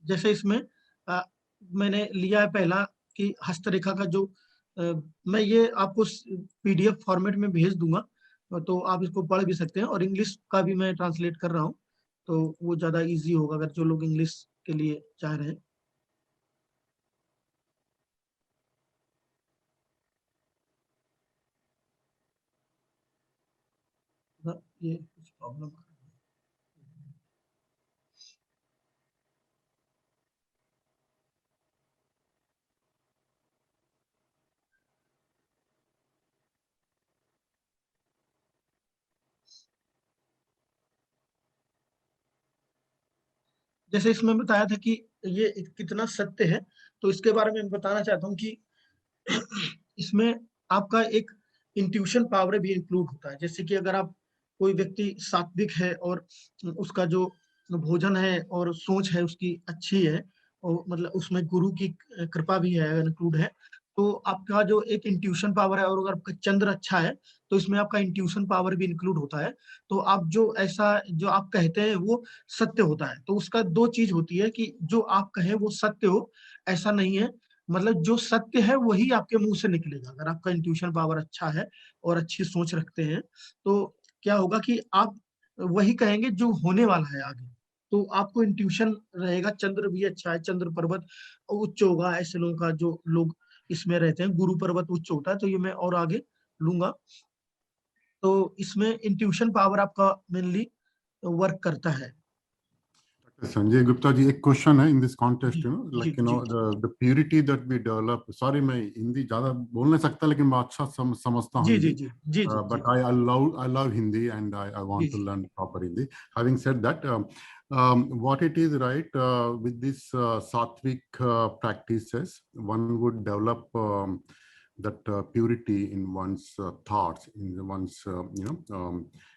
जैसे इसमें मैंने लिया है पहला कि हस्तरेखा का जो मैं ये आपको पीडीएफ फॉर्मेट में भेज दूंगा, तो आप इसको पढ़ भी सकते हैं, और इंग्लिश का भी मैं ट्रांसलेट कर रहा हूँ, तो वो ज्यादा इजी होगा अगर जो लोग इंग्लिश के लिए चाह रहे हैं। ये कुछ प्रॉब्लम जैसे इसमें बताया था कि ये कितना सत्य है, तो इसके बारे में बताना चाहता हूँ कि इसमें आपका एक इंट्यूशन पावर भी इंक्लूड होता है। जैसे कि अगर आप, कोई व्यक्ति सात्विक है और उसका जो भोजन है और सोच है उसकी अच्छी है, और मतलब उसमें गुरु की कृपा भी है, इंक्लूड है, तो आपका जो एक इंट्यूशन पावर है, और अगर आपका चंद्र अच्छा है तो इसमें आपका इंट्यूशन पावर भी इंक्लूड होता है। तो आप जो ऐसा जो आप कहते हैं वो सत्य होता है। तो उसका 2 चीज होती है कि जो आप कहें वो सत्य हो, ऐसा नहीं है। मतलब जो सत्य है वही आपके मुंह से निकलेगा। अगर आपका इंट्यूशन पावर अच्छा है और अच्छी सोच रखते हैं, तो क्या होगा कि आप वही कहेंगे जो होने वाला है आगे। तो आपको इंट्यूशन रहेगा, चंद्र भी अच्छा है, चंद्र पर्वत उच्च होगा ऐसे लोगों का, जो लोग इसमें रहते हैं, गुरु पर्वत उच्च होता है, तो ये मैं और आगे लूंगा। तो इसमें इंट्यूशन पावर आपका मेनली वर्क करता है। Sanjay Gupta ji, एक क्वेश्चन है in this context, जी, the purity that we develop. Sorry, मैं हिंदी ज्यादा बोल नहीं सकता, लेकिन मैं अच्छा समझता हूँ जी हिंदी. जी जी जी But I love Hindi, and I want to learn proper Hindi. Having said that, what it is, right, with this sattvic practices, one would develop that purity in one's thoughts, in one's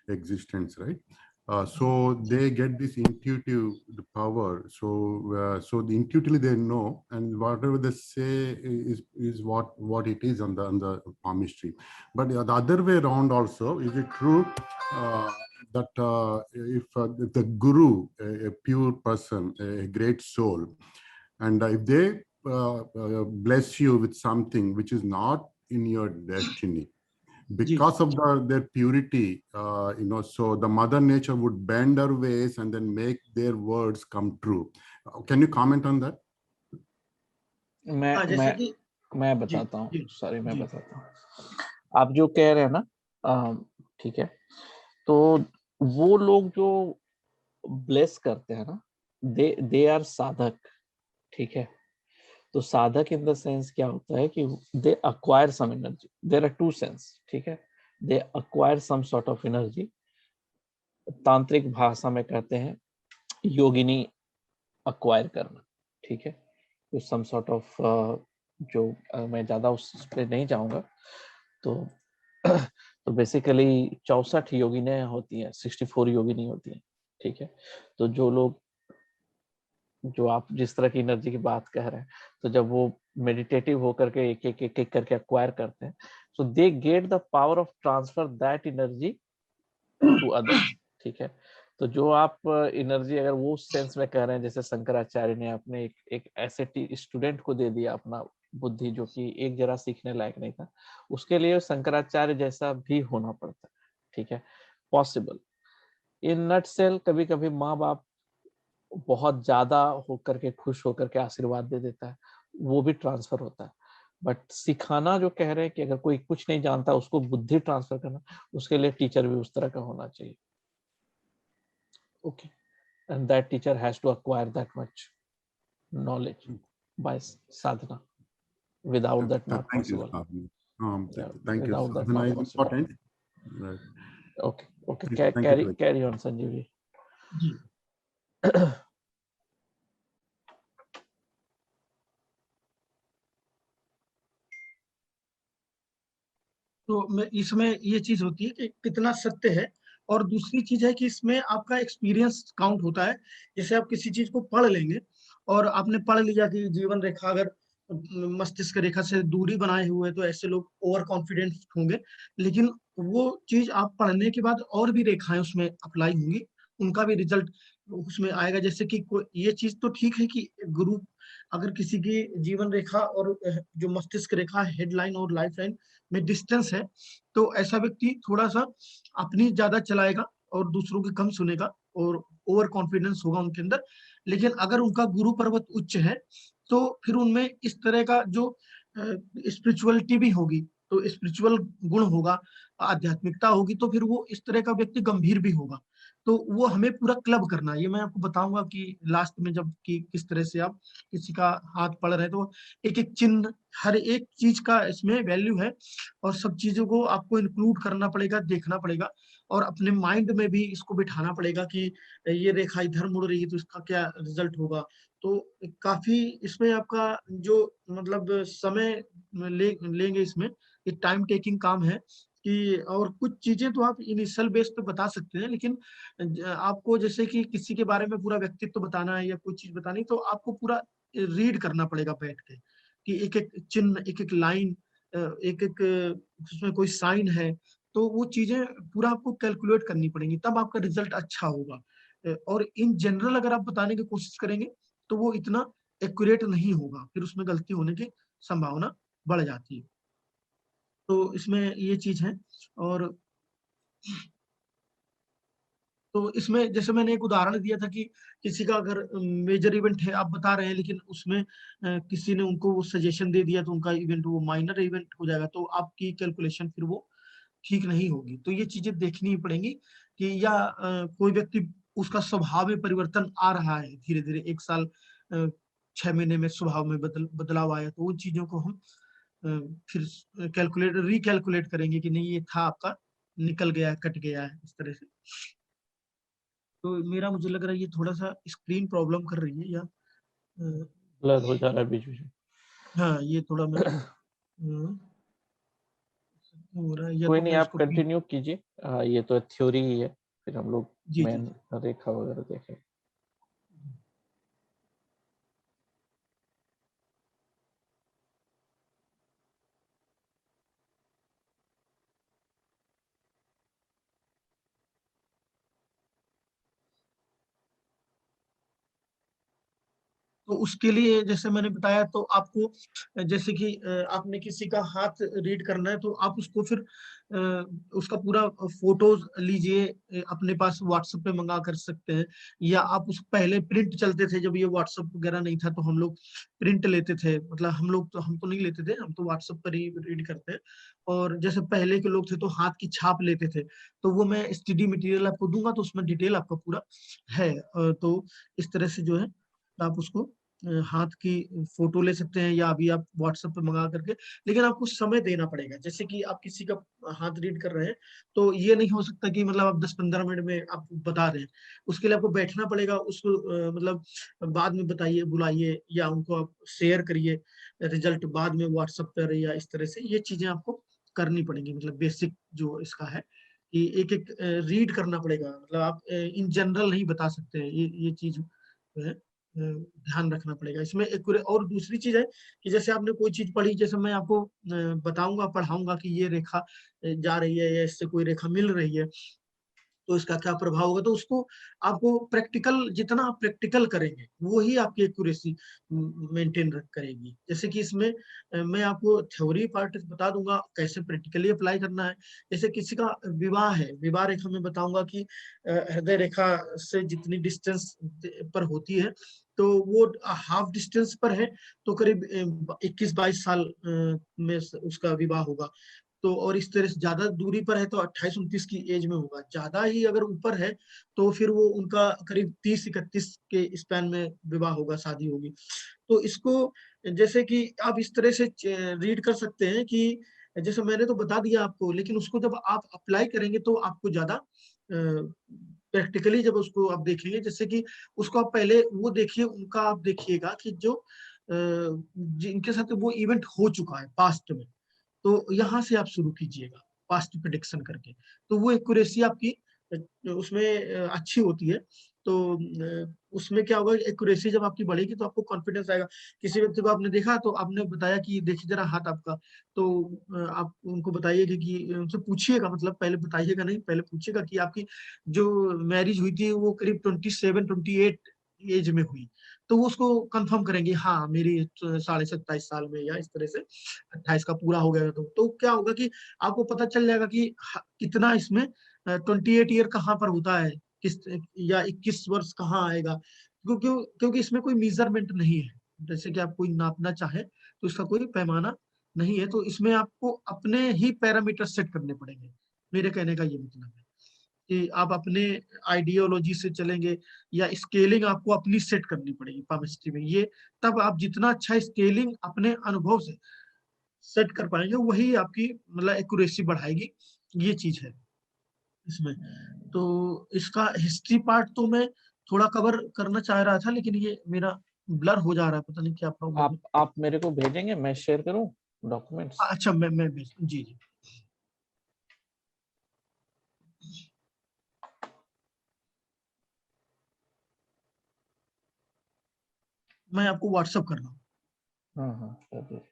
existence, right? So they get this intuitive power. So the intuitively they know, and whatever they say is what it is on the palmistry. But the other way around also, is it true that if the guru, a pure person, a great soul, and if they bless you with something which is not in your destiny, because of their purity, so the mother nature would bend her ways and then make their words come true. Can you comment on that? मैं बताता हूँ, sorry मैं बताता हूँ। आप जो कह रहे हैं ना, ठीक है, तो वो लोग जो ब्लेस करते हैं ना, दे आर साधक, ठीक है। तो साधक इन द सेंस क्या होता है कि they acquire some energy, there are two sense, ठीक है। They acquire some sort of energy, तांत्रिक भाषा में कहते हैं योगिनी अक्वायर करना, ठीक है। तो सम सॉर्ट ऑफ जो मैं ज्यादा उस पे नहीं जाऊंगा, तो तो बेसिकली 64 योगिनी होती हैं, 64 योगिनी होती हैं, ठीक है। तो जो लोग, जो आप जिस तरह की एनर्जी की बात कह रहे हैं, तो जब वो मेडिटेटिव होकर के एक करके एक्वायर करते हैं, so they get the power of transfer that energy to others, ठीक है। तो जो आप एनर्जी अगर वो सेंस में कह रहे हैं, जैसे शंकराचार्य ने अपने एक ऐसे स्टूडेंट को दे दिया अपना बुद्धि, जो कि एक जरा सीखने लायक नहीं था, उसके लिए शंकराचार्य जैसा भी होना पड़ता है, ठीक है, पॉसिबल। इन नटसेल कभी कभी माँ बाप बहुत ज्यादा होकर के खुश होकर के आशीर्वाद दे देता है, वो भी ट्रांसफर होता है। बट सिखाना जो कह रहे हैं कि अगर कोई कुछ नहीं जानता उसको बुद्धि ट्रांसफर करना, उसके लिए टीचर भी उस तरह का होना चाहिए, okay. And that teacher has to acquire that much knowledge by sadhana. Without that, not Thank you, possible. thank you. Without that, Sadhana not is possible. important. Right. Okay. Thank you. Carry on, Sanjeev ji. तो इसमें ये चीज होती है कि कितना सत्य है, और दूसरी चीज है कि इसमें आपका एक्सपीरियंस काउंट होता है। जैसे आप किसी चीज को पढ़ लेंगे और आपने पढ़ लिया कि जीवन रेखा अगर मस्तिष्क रेखा से दूरी बनाए हुए है, तो ऐसे लोग ओवर कॉन्फिडेंट होंगे, लेकिन वो चीज आप पढ़ने के बाद और भी रेखाएं उसमें अप्लाई होंगी, उनका भी रिजल्ट उसमें आएगा। जैसे कि ये चीज तो ठीक है कि गुरु अगर किसी की जीवन रेखा और जो मस्तिष्क रेखा हेडलाइन और लाइफ लाइन में डिस्टेंस है, तो ऐसा व्यक्ति थोड़ा सा अपनी ज्यादा चलाएगा और दूसरों की कम सुनेगा और ओवर कॉन्फिडेंस होगा उनके अंदर। लेकिन अगर उनका गुरु पर्वत उच्च है, तो फिर उनमें इस तरह का जो स्पिरिचुअलिटी भी होगी, तो स्पिरिचुअल गुण होगा, आध्यात्मिकता होगी, तो फिर वो इस तरह का व्यक्ति गंभीर भी होगा। तो वो हमें पूरा क्लब करना है। ये मैं आपको बताऊंगा कि लास्ट में जब कि किस तरह से आप किसी का हाथ पढ़ रहे हैं, तो एक एक चिन्ह, हर एक चीज का इसमें वैल्यू है, और सब चीजों को आपको इंक्लूड करना पड़ेगा, देखना पड़ेगा, और अपने माइंड में भी इसको बिठाना पड़ेगा कि ये रेखा इधर मुड़ रही है तो इसका क्या रिजल्ट होगा। तो काफी इसमें आपका जो मतलब समय लेंगे इसमें, ये टाइम टेकिंग काम है कि, और कुछ चीजें तो आप इनिशियल बेस पे बता सकते हैं, लेकिन आपको जैसे कि किसी के बारे में पूरा व्यक्तित्व बताना है या कोई चीज बतानी, तो आपको पूरा रीड करना पड़ेगा बैठ के, कि एक एक चिन्ह, एक एक लाइन, एक एक उसमें कोई साइन है, तो वो चीजें पूरा आपको कैलकुलेट करनी पड़ेंगी, तब आपका रिजल्ट अच्छा होगा। और इन जनरल अगर आप बताने की कोशिश करेंगे तो वो इतना एक्यूरेट नहीं होगा, फिर उसमें गलती होने की संभावना बढ़ जाती है। तो इसमें ये चीज है। और तो इसमें जैसे मैंने एक उदाहरण दिया था कि किसी का अगर मेजर इवेंट है, आप बता रहे हैं, लेकिन उसमें किसी ने उनको वो सजेशन दे दिया, तो उनका इवेंट वो माइनर इवेंट हो जाएगा, तो आपकी कैलकुलेशन फिर वो ठीक नहीं होगी। तो ये चीजें देखनी ही पड़ेंगी कि, या कोई व्यक्ति उसका स्वभाव में परिवर्तन आ रहा है धीरे धीरे, 1 साल 6 महीने में स्वभाव में बदलाव आया, तो उन चीजों को हम फिर रिकैलकुलेट करेंगे कि नहीं, ये था आपका, निकल गया, कट गया है, इस तरह से। तो मेरा मुझे लग रहा है ये थोड़ा सा स्क्रीन प्रॉब्लम कर रही है, या ब्लर हो जा रहा है बीच बीच में। हाँ, ये थोड़ा मैं हो रहा है, या कोई तो नहीं, मैं आप इसको कंटिन्यू कीजिए, ये तो थ्योरी ही है, फिर हम लोग जी मेन रेखा वगैरह देखें। तो उसके लिए जैसे मैंने बताया, तो आपको जैसे कि आपने किसी का हाथ रीड करना है, तो आप उसको फिर उसका पूरा फोटोज लीजिए, अपने पास व्हाट्सएप पे मंगा कर सकते हैं, या आप उस पहले प्रिंट चलते थे, जब ये व्हाट्सएप वगैरह नहीं था तो हम लोग प्रिंट लेते थे, मतलब हम तो नहीं लेते थे, हम तो व्हाट्सएप पर ही रीड करते हैं। और जैसे पहले के लोग थे तो हाथ की छाप लेते थे, तो वो मैं स्टडी मटेरियल आपको दूंगा, तो उसमें डिटेल आपका पूरा है। तो इस तरह से जो है आप उसको हाथ की फोटो ले सकते हैं, या अभी आप व्हाट्सएप पे मंगा करके, लेकिन आपको समय देना पड़ेगा। जैसे कि आप किसी का हाथ रीड कर रहे हैं, तो ये नहीं हो सकता कि मतलब आप 10-15 मिनट में आप बता रहे हैं, उसके लिए आपको बैठना पड़ेगा, उसको मतलब बाद में बताइए, बुलाइए, या उनको आप शेयर करिए रिजल्ट बाद में व्हाट्सएप पर, या इस तरह से ये चीजें आपको करनी पड़ेंगी। मतलब बेसिक जो इसका है कि एक एक रीड करना पड़ेगा, मतलब आप इन जनरल नहीं बता सकते हैं, ये चीज जो है ध्यान रखना पड़ेगा इसमें। एक और दूसरी चीज है कि जैसे आपने कोई चीज पढ़ी, जैसे मैं आपको बताऊंगा, पढ़ाऊंगा कि ये रेखा जा रही है या इससे कोई रेखा मिल रही है, तो इसका क्या प्रभाव होगा, तो उसको आपको प्रैक्टिकल, जितना आप प्रैक्टिकल करेंगे वो ही आपकी एक्यूरेसी मेंटेन करेगी। जैसे कि इसमें मैं आपको थ्योरी पार्ट बता दूंगा, कैसे प्रैक्टिकली अप्लाई करना है। जैसे किसी का विवाह है, विवाह रेखा में बताऊंगा कि हृदय रेखा से जितनी डिस्टेंस पर होती है, तो वो हाफ डिस्टेंस पर है, तो करीब 21-22 साल में उसका विवाह होगा। तो और इस तरह से ज्यादा दूरी पर है तो 28-29 की एज में होगा। ज्यादा ही अगर ऊपर है तो फिर वो उनका करीब 30-31 के स्पैन में विवाह होगा, शादी होगी। तो इसको जैसे कि आप इस तरह से रीड कर सकते हैं कि जैसे मैंने तो बता दिया आपको, लेकिन उसको जब आप अप्लाई करेंगे तो आपको ज्यादा प्रैक्टिकली जब उसको आप देखेंगे, जैसे कि उसको आप पहले वो देखिए, उनका आप देखिएगा कि जो जिनके साथ वो इवेंट हो चुका है पास्ट में, तो यहाँ से आप शुरू कीजिएगा पास्ट प्रेडिक्शन करके, तो वो एक्यूरेसी आपकी उसमें अच्छी होती है। तो उसमें क्या होगा, एक्यूरेसी जब आपकी बढ़ेगी तो आपको कॉन्फिडेंस आएगा। किसी व्यक्ति को आपने देखा तो आपने बताया कि देखिए जरा हाथ आपका, तो आप उनको बताइएगा कि उनसे पूछिएगा, मतलब पहले बताइएगा नहीं, पहले पूछिएगा कि आपकी जो मैरिज हुई थी वो करीब 27-28 एज में हुई, तो वो उसको कंफर्म करेंगे, हाँ मेरी 27.5 साल में, या इस तरह से 28 का पूरा हो गया। तो क्या होगा कि आपको पता चल जाएगा कि कितना इसमें 28 ईयर कहाँ पर होता है, किस या 21 वर्ष कहाँ आएगा, क्योंकि क्योंकि इसमें कोई मेजरमेंट नहीं है। जैसे कि आप कोई नापना चाहे तो इसका कोई पैमाना नहीं है, तो इसमें आपको अपने ही पैरामीटर सेट करने पड़ेंगे। मेरे कहने का ये मतलब है कि आप अपने आइडियोलॉजी से चलेंगे, या स्केलिंग आपको अपनी सेट करनी पड़ेगी पामिस्ट्री में। ये तब आप जितना अच्छा स्केलिंग अपने अनुभव से सेट कर पाएंगे, वही आपकी मतलब एक्यूरेसी बढ़ाएगी। ये चीज है इसमें। तो इसका हिस्ट्री पार्ट तो मैं थोड़ा कवर करना चाह रहा था, लेकिन ये मेरा ब्लर हो जा रहा है, पता नहीं क्या प्रॉब्लम है। आप मेरे को भेजेंगे, मैं शेयर करूं डॉक्यूमेंट्स? अच्छा, मैं जी जी, मैं आपको व्हाट्सअप कर रहा हूँ। हाँ हाँ, कर दो।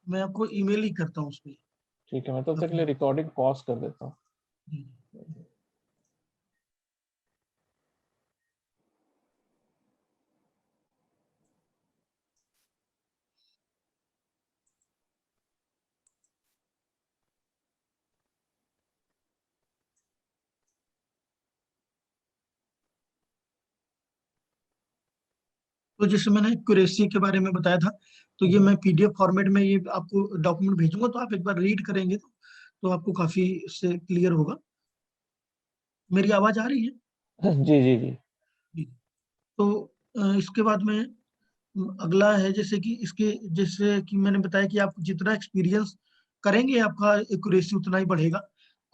मैं आपको ईमेल ही करता हूँ उस पर। ठीक है, मैं तब तक के लिए रिकॉर्डिंग पॉज कर देता हूँ। तो जैसे मैंने एक्यूरेसी के बारे में बताया था, तो ये मैं पीडीएफ फॉर्मेट में ये आपको डॉक्यूमेंट भेजूंगा, तो आप एक बार रीड करेंगे तो आपको काफी इससे क्लियर होगा। मेरी आवाज आ रही है? जी जी जी। तो इसके बाद में अगला है जैसे कि इसके, जैसे कि मैंने बताया कि आप जितना एक्सपीरियंस करेंगे आपका एक्यूरेसी उतना ही बढ़ेगा,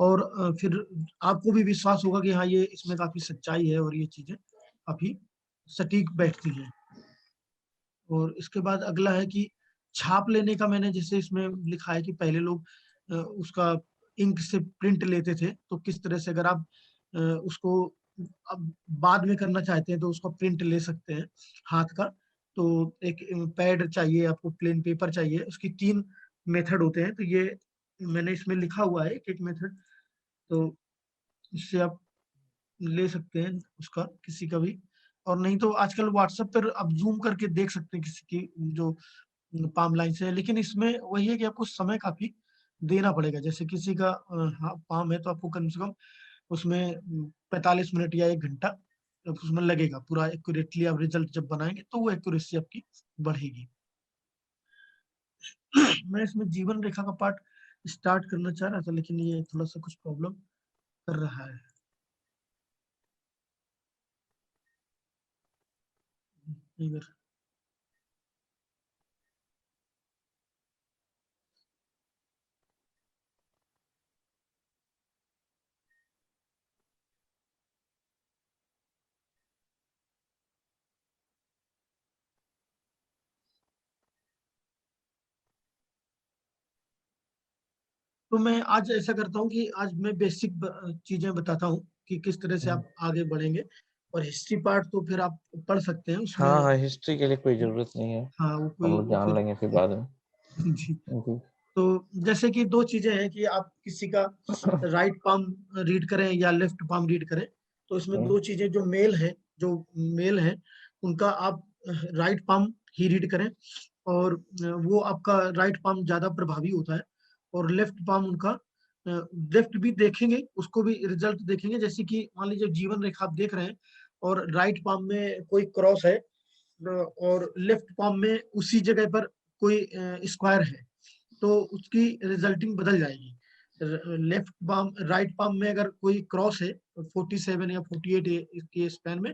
और फिर आपको भी विश्वास होगा कि हाँ ये इसमें काफी सच्चाई है और ये चीजें काफी सटीक बैठती हैं। और इसके बाद अगला है कि छाप लेने का, मैंने जैसे इसमें लिखा है कि पहले लोग उसका इंक से प्रिंट लेते थे, तो किस तरह से अगर आप उसको अब बाद में करना चाहते हैं तो उसका प्रिंट ले सकते हैं हाथ का। तो एक पैड चाहिए आपको, प्लेन पेपर चाहिए, उसकी 3 मेथड होते हैं, तो ये मैंने इसमें लिखा हुआ है एक मेथड, तो इससे आप ले सकते हैं उसका किसी का भी। और नहीं तो आजकल व्हाट्सएप पर आप जूम करके देख सकते हैं किसी की जो पाम लाइन से है, लेकिन इसमें वही है कि आपको समय काफी देना पड़ेगा। जैसे किसी का पाम है तो आपको कम से कम उसमें 45 मिनट या 1 घंटा उसमें लगेगा, पूरा एक्यूरेटली आप रिजल्ट जब बनाएंगे तो वो एक्यूरेसी आपकी बढ़ेगी। मैं इसमें जीवन रेखा का पार्ट स्टार्ट करना चाह रहा था, लेकिन ये थोड़ा सा कुछ प्रॉब्लम कर रहा है। इधर तो मैं आज ऐसा करता हूँ कि आज मैं बेसिक चीजें बताता हूँ कि किस तरह से आप आगे बढ़ेंगे, और हिस्ट्री पार्ट तो फिर आप पढ़ सकते हैं उसमें। हाँ हाँ, हिस्ट्री के लिए कोई जरूरत नहीं है, हाँ वो हम लोग जान कोई लेंगे फिर बाद में। जी। जी। तो जैसे कि 2 चीजें हैं कि आप किसी का राइट पाम रीड करें या लेफ्ट पाम रीड करें, तो इसमें 2 चीजें, जो मेल है उनका आप राइट पाम ही रीड करें, और वो आपका राइट पाम ज्यादा प्रभावी होता है। और लेफ्ट पाम उनका लेफ्ट भी देखेंगे, उसको भी रिजल्ट देखेंगे। जैसे कि मान लीजिए जीवन रेखा आप देख रहे हैं और राइट पाम में कोई क्रॉस है, और लेफ्ट पाम में उसी जगह पर कोई स्क्वायर है, तो उसकी रिजल्टिंग बदल जाएगी। लेफ्ट पाम राइट पाम में अगर कोई क्रॉस है 47 या 48 के स्पैन में,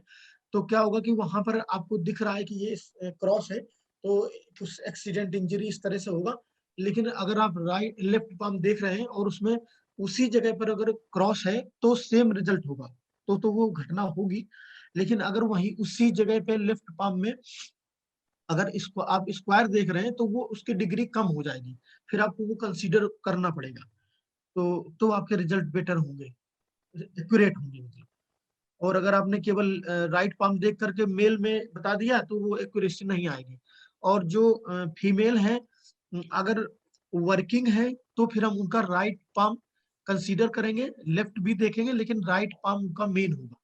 तो क्या होगा कि वहां पर आपको दिख रहा है कि ये क्रॉस है, तो कुछ एक्सीडेंट इंजरी इस तरह से होगा। लेकिन अगर आप राइट लेफ्ट पाम देख रहे हैं और उसमें उसी जगह पर अगर क्रॉस है तो सेम रिजल्ट होगा, तो वो घटना होगी। लेकिन अगर वहीं उसी जगह पे लेफ्ट पाम में अगर इसको आप स्क्वायर देख रहे हैं तो वो उसकी डिग्री कम हो जाएगी, फिर आपको वो कंसीडर करना पड़ेगा। तो आपके रिजल्ट बेटर होंगे, एक्यूरेट होंगे मतलब। और अगर आपने केवल राइट पाम देख करके मेल में बता दिया तो वो एक्यूरेसी नहीं आएगी। और जो फीमेल है अगर वर्किंग है तो फिर हम उनका राइट पाम कंसीडर करेंगे, लेफ्ट भी देखेंगे, लेकिन राइट पाम उनका मेन होगा,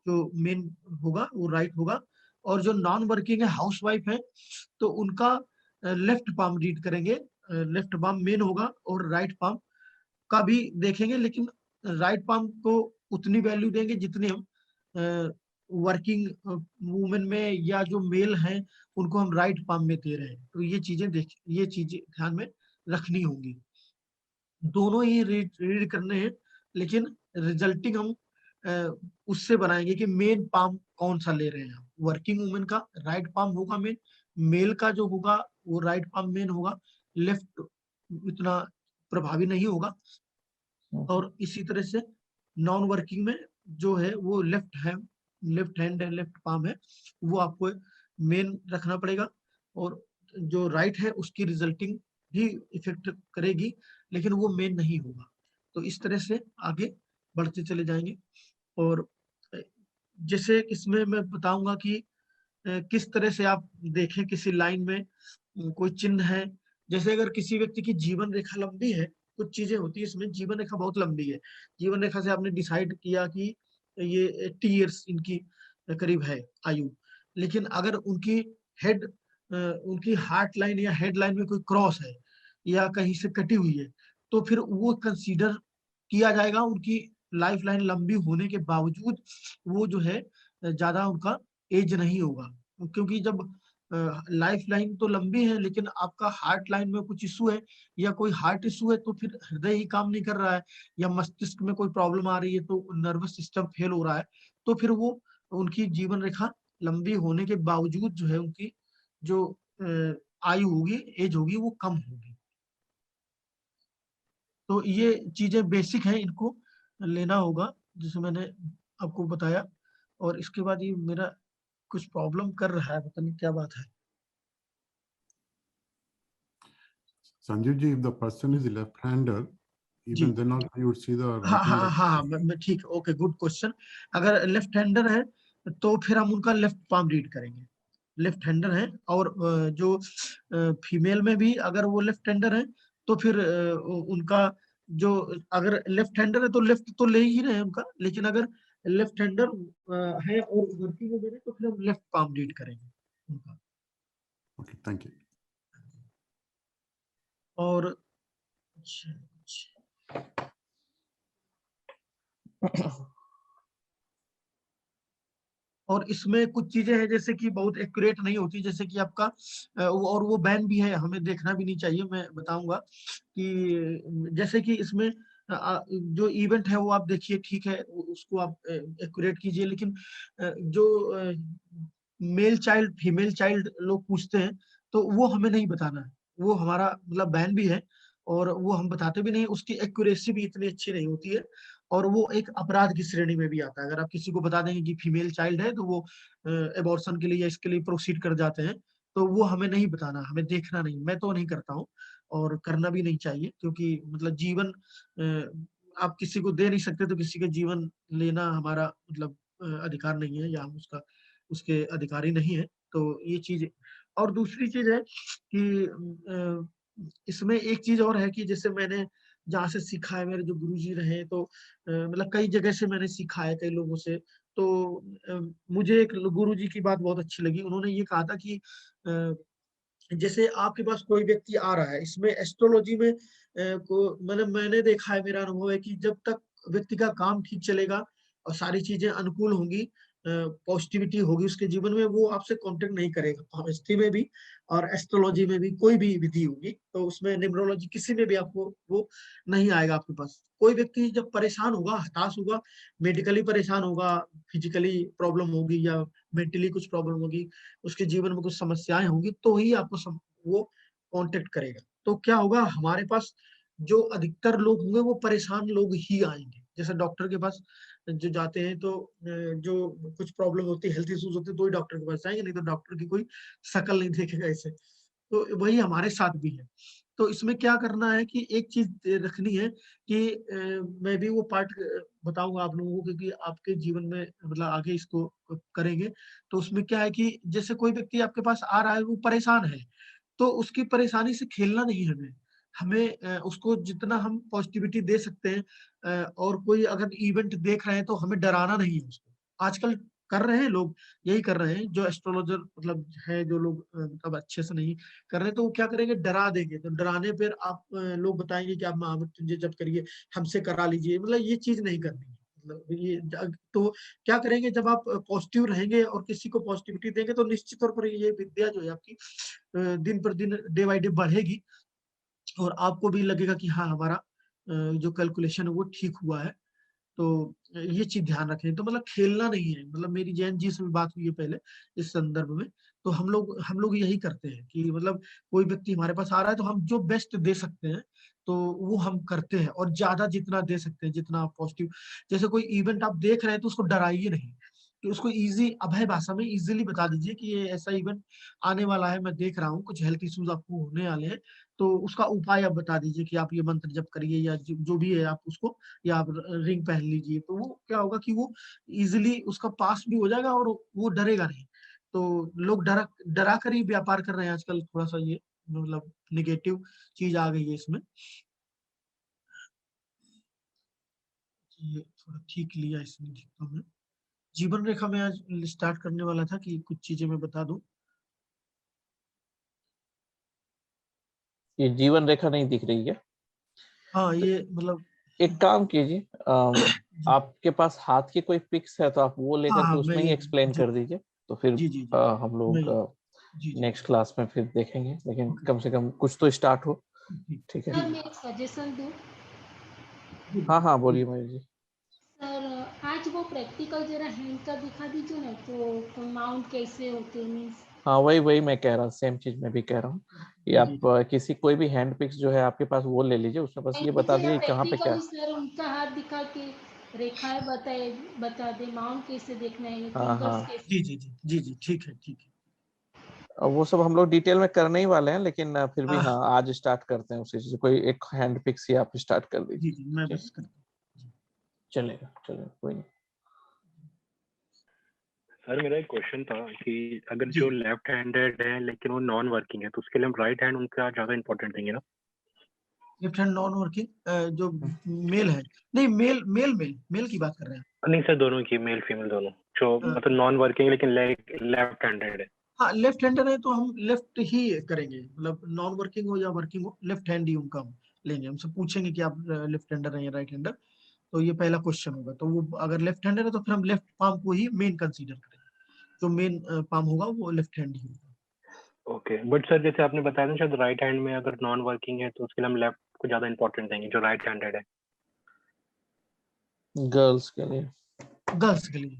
जो मेन होगा वो राइट होगा। और जो नॉन वर्किंग है, हाउस वाइफ है, तो उनका लेफ्ट पाम रीड करेंगे, लेफ्ट पाम मेन होगा और राइट पाम का भी देखेंगे, लेकिन राइट पाम को उतनी वैल्यू देंगे जितनी हम वर्किंग वुमेन में या जो मेल हैं उनको हम राइट पाम में दे रहे हैं। तो ये चीजें ध्यान में रखनी होंगी। दोनों ही रीड करने हैं, लेकिन रिजल्टिंग हम उससे बनाएंगे कि मेन पाम कौन सा ले रहे हैं। वर्किंग वुमेन का राइट पाम होगा मेन, मेल का जो होगा वो राइट पाम मेन होगा, लेफ्ट इतना प्रभावी नहीं होगा। और इसी तरह से नॉन वर्किंग में जो है वो लेफ्ट हैंड है, लेफ्ट पाम है, वो आपको मेन रखना पड़ेगा। और जो राइट है उसकी रिजल्टिंग भी इफेक्ट करेगी, लेकिन वो मेन नहीं होगा। तो इस तरह से आगे बढ़ते चले जाएंगे। और जैसे इसमें मैं बताऊंगा कि किस तरह से आप देखें किसी लाइन में कोई चिन्ह है। जैसे अगर किसी व्यक्ति की जीवन रेखा लंबी है, कुछ चीजें होती है इसमें, जीवन रेखा बहुत लंबी है, जीवन रेखा से आपने डिसाइड किया कि ये 80 ईयर्स इनकी करीब है आयु, लेकिन अगर हेड उनकी हार्ट लाइन या हेड लाइन में कोई क्रॉस है या कहीं से कटी हुई है, तो फिर वो कंसीडर किया जाएगा। उनकी लाइफ लाइन लंबी होने के बावजूद वो जो है ज्यादा उनका एज नहीं होगा, क्योंकि जब लाइफ लाइन तो लंबी है लेकिन आपका हार्ट लाइन में कुछ इशू है या कोई हार्ट इशू है, तो फिर हृदय ही काम नहीं कर रहा है या मस्तिष्क में कोई प्रॉब्लम आ रही है, तो नर्वस सिस्टम फेल हो रहा है, तो फिर वो उनकी जीवन रेखा लंबी होने के बावजूद जो है उनकी जो आयु होगी, एज होगी, वो कम होगी। तो ये चीजें बेसिक हैं, इनको लेना होगा जैसे मैंने आपको बताया। और इसके बाद ये मेरा कुछ प्रॉब्लम कर रहा है, पता नहीं क्या बात है। Sanjeev ji, if the person is left-hander, even then also you would see the हाँ writing. हाँ हाँ, मैं ठीक, ओके, गुड क्वेश्चन। अगर लेफ्ट हैंडर है तो फिर हम उनका लेफ्ट पाम रीड करेंगे, लेफ्ट हैंडर है। और जो फीमेल में भी अगर वो लेफ्ट हैंडर है तो फिर उनका जो, अगर लेफ्ट हैंडर है तो लेफ्ट तो ले ही रहे हैं उनका, लेकिन अगर लेफ्ट हैंडर है और वर्किंग में तो फिर हम लेफ्ट पाम रीड करेंगे उनका। Okay, thank you. और और इसमें कुछ चीजें हैं जैसे कि बहुत एक्यूरेट नहीं होती, जैसे कि आपका और वो बैन भी है, हमें देखना भी नहीं चाहिए। मैं बताऊंगा कि जैसे कि इसमें जो इवेंट है वो आप देखिए, ठीक है, उसको आप एक्यूरेट कीजिए, लेकिन जो मेल चाइल्ड फीमेल चाइल्ड लोग पूछते हैं तो वो हमें नहीं बताना है, वो हमारा मतलब बैन भी है और वो हम बताते भी नहीं। उसकी एक्यूरेसी भी इतनी अच्छी नहीं होती है और वो एक अपराध की श्रेणी में भी आता है। अगर आप किसी को बता देंगे कि फीमेल चाइल्ड है तो वो एबॉर्शन के लिए या इसके लिए प्रोसीड कर जाते हैं, तो वो हमें नहीं बताना, हमें देखना नहीं। मैं तो नहीं करता हूँ और करना भी नहीं चाहिए, क्योंकि मतलब जीवन आप किसी को दे नहीं सकते, तो किसी का जीवन लेना हमारा मतलब अधिकार नहीं है, या हम उसके अधिकारी नहीं है। तो ये चीज। और दूसरी चीज है कि इसमें एक चीज और है कि जैसे मैंने जहाँ से सीखा है, मेरे जो गुरुजी रहे, तो मतलब कई जगह से मैंने सीखा है, कई लोगों से। तो मुझे एक गुरुजी की बात बहुत अच्छी लगी, उन्होंने ये कहा था कि जैसे आपके पास कोई व्यक्ति आ रहा है, इसमें एस्ट्रोलॉजी में को मतलब मैंने देखा है, मेरा अनुभव है कि जब तक व्यक्ति का काम ठीक चलेगा और सारी चीजें अनुकूल होंगी, पॉजिटिविटी होगी उसके जीवन में, वो आपसे कांटेक्ट नहीं करेगा। हिस्ट्री में भी और एस्ट्रोलॉजी में भी कोई भी विधि होगी, तो उसमें न्यूमरोलॉजी किसी में भी आपको वो नहीं आएगा आपके पास। कोई व्यक्ति जब परेशान होगा, हताश होगा, मेडिकली परेशान होगा, फिजिकली प्रॉब्लम होगी या मेंटली कुछ प्रॉब्लम होगी, उसके जीवन में कुछ समस्याएं होंगी, तो ही आपको वो कांटेक्ट करेगा। तो क्या होगा, हमारे पास जो अधिकतर लोग होंगे वो परेशान लोग ही आएंगे। जैसे डॉक्टर के पास जो जाते हैं तो जो कुछ प्रॉब्लम होती है, हेल्थ इश्यूज होते हैं, तो ही डॉक्टर के पास जाएंगे, नहीं तो डॉक्टर की कोई शक्ल नहीं देखेगा ऐसे। तो वही हमारे साथ भी है। तो इसमें क्या करना है कि एक चीज रखनी है कि मैं भी वो पार्ट बताऊंगा आप लोगों को, क्योंकि आपके जीवन में मतलब आगे इसको करेंगे। तो उसमें क्या है कि जैसे कोई व्यक्ति आपके पास आ रहा है, वो परेशान है, तो उसकी परेशानी से खेलना नहीं है हमें। हमें उसको जितना हम पॉजिटिविटी दे सकते हैं, और कोई अगर इवेंट देख रहे हैं तो हमें डराना नहीं है उसको। आजकल कर रहे हैं लोग, यही कर रहे हैं जो एस्ट्रोलॉजर मतलब है, जो लोग मतलब अच्छे से नहीं कर रहे, तो वो क्या करेंगे, डरा देंगे। तो डराने पर आप लोग बताएंगे कि आप महामृत्युंजय जप करिए, हमसे करा लीजिए, मतलब ये चीज नहीं करनी है। मतलब ये तो क्या करेंगे, जब आप पॉजिटिव रहेंगे और किसी को पॉजिटिविटी देंगे, तो निश्चित तौर पर ये विद्या जो है आपकी दिन पर दिन डे बाई डे बढ़ेगी और आपको भी लगेगा कि हाँ, हमारा जो कैलकुलेशन है वो ठीक हुआ है। तो ये चीज ध्यान रखें। तो मतलब खेलना नहीं है। मतलब मेरी जैन जी से भी बात हुई है पहले इस संदर्भ में, तो हम लोग यही करते हैं कि मतलब कोई व्यक्ति हमारे पास आ रहा है तो हम जो बेस्ट दे सकते हैं तो वो हम करते हैं, और ज्यादा जितना दे सकते हैं, जितना आप पॉजिटिव। जैसे कोई इवेंट आप देख रहे हैं तो उसको डराइए नहीं, कि उसको इजी अभय भाषा में इजीली बता दीजिए कि ये ऐसा इवेंट आने वाला है, मैं देख रहा हूँ कुछ हेल्थ इश्यूज आपको होने वाले हैं, तो उसका उपाय आप बता दीजिए कि आप ये मंत्र जप करिए, या जो भी है आप उसको, या आप रिंग पहन लीजिए। तो वो क्या होगा कि वो इजिली उसका पास भी हो जाएगा और वो डरेगा नहीं। तो लोग डरा डरा कर ही व्यापार कर रहे हैं आजकल, थोड़ा सा ये मतलब निगेटिव चीज आ गई है इसमें। ये थोड़ा ठीक लिया इसमें, देखता हूँ मैं। जीवन रेखा में आज स्टार्ट करने वाला था कि कुछ चीजें मैं बता दूं। ये जीवन रेखा नहीं दिख रही है। हाँ, तो ये मतलब एक काम कीजिए, आपके पास हाथ की कोई पिक्स है तो आप वो हाँ लेकर के हाँ, मैं उसमें ही ये एक्सप्लेन जी कर दीजिए, तो फिर जी जी जी हम मैं लोग जी जी नेक्स्ट क्लास में फिर देखेंगे, लेकिन ओके, कम से कम कुछ तो स्टार्ट हो। ठीक ठीक है। सर मैं एक सजेशन दूं। हाँ हाँ, बोलिए मयूर जी। सर आज वो प्रैक्टिकल जरा हैंड का दिखा दीजिए ना, तो माउंट कैसे होते मीन्स। हाँ वही मैं कह रहा हूँ, सेम चीज मैं भी कह रहा हूँ कि आप किसी कोई भी हैंड पिक्स जो है आपके पास वो ले लीजिए, उसमें बस ये बता दीजिए कहाँ पे क्या। सर उनका हाथ दिखा के रेखाएं बता दे, माउंट कैसे देखना है, हाँ फिंगर्स कैसे। जी ठीक है। वो सब हम लोग डिटेल में करने ही वाले हैं, लेकिन फिर भी हाँ आज स्टार्ट करते हैं उसी चीज, कोई एक हैंड पिक्स ही आप स्टार्ट कर दीजिए। जी मैं बस चलेगा कोई नहीं। सर मेरा एक क्वेश्चन था कि अगर जो लेफ्ट हैंडेड है लेकिन वो नॉन वर्किंग है, तो उसके लिए हम राइट हैंड उनका ज्यादा इंपॉर्टेंट देंगे ना? लेफ्ट हैंड नॉन वर्किंग जो मेल है, नहीं मेल की बात कर रहे हैं? नहीं सर, दोनों की, मेल फीमेल दोनों, जो मतलब नॉन वर्किंग लेकिन लेफ्ट हैंडेड है। हाँ लेफ्ट हैंडर है तो हम लेफ्ट ही करेंगे, मतलब नॉन वर्किंग हो या वर्किंग हो, लेफ्ट हैंड ही उनका हम लेंगे। हमसे पूछेंगे कि आप लेफ्ट हैंडर हैं या राइट हैंडर, तो ये पहला क्वेश्चन होगा। तो वो अगर लेफ्ट हैंडर है तो फिर हम लेफ्ट पाम को ही मेन कंसीडर करेंगे, जो मेन पाम होगा वो लेफ्ट हैंड ही होगा। ओके, बट सर जैसे आपने बताया ना, शायद राइट हैंड में अगर नॉन वर्किंग है तो उसके लिए हम लेफ्ट को ज्यादा इंपॉर्टेंट देंगे, जो राइट हैंडेड है। गर्ल्स के लिए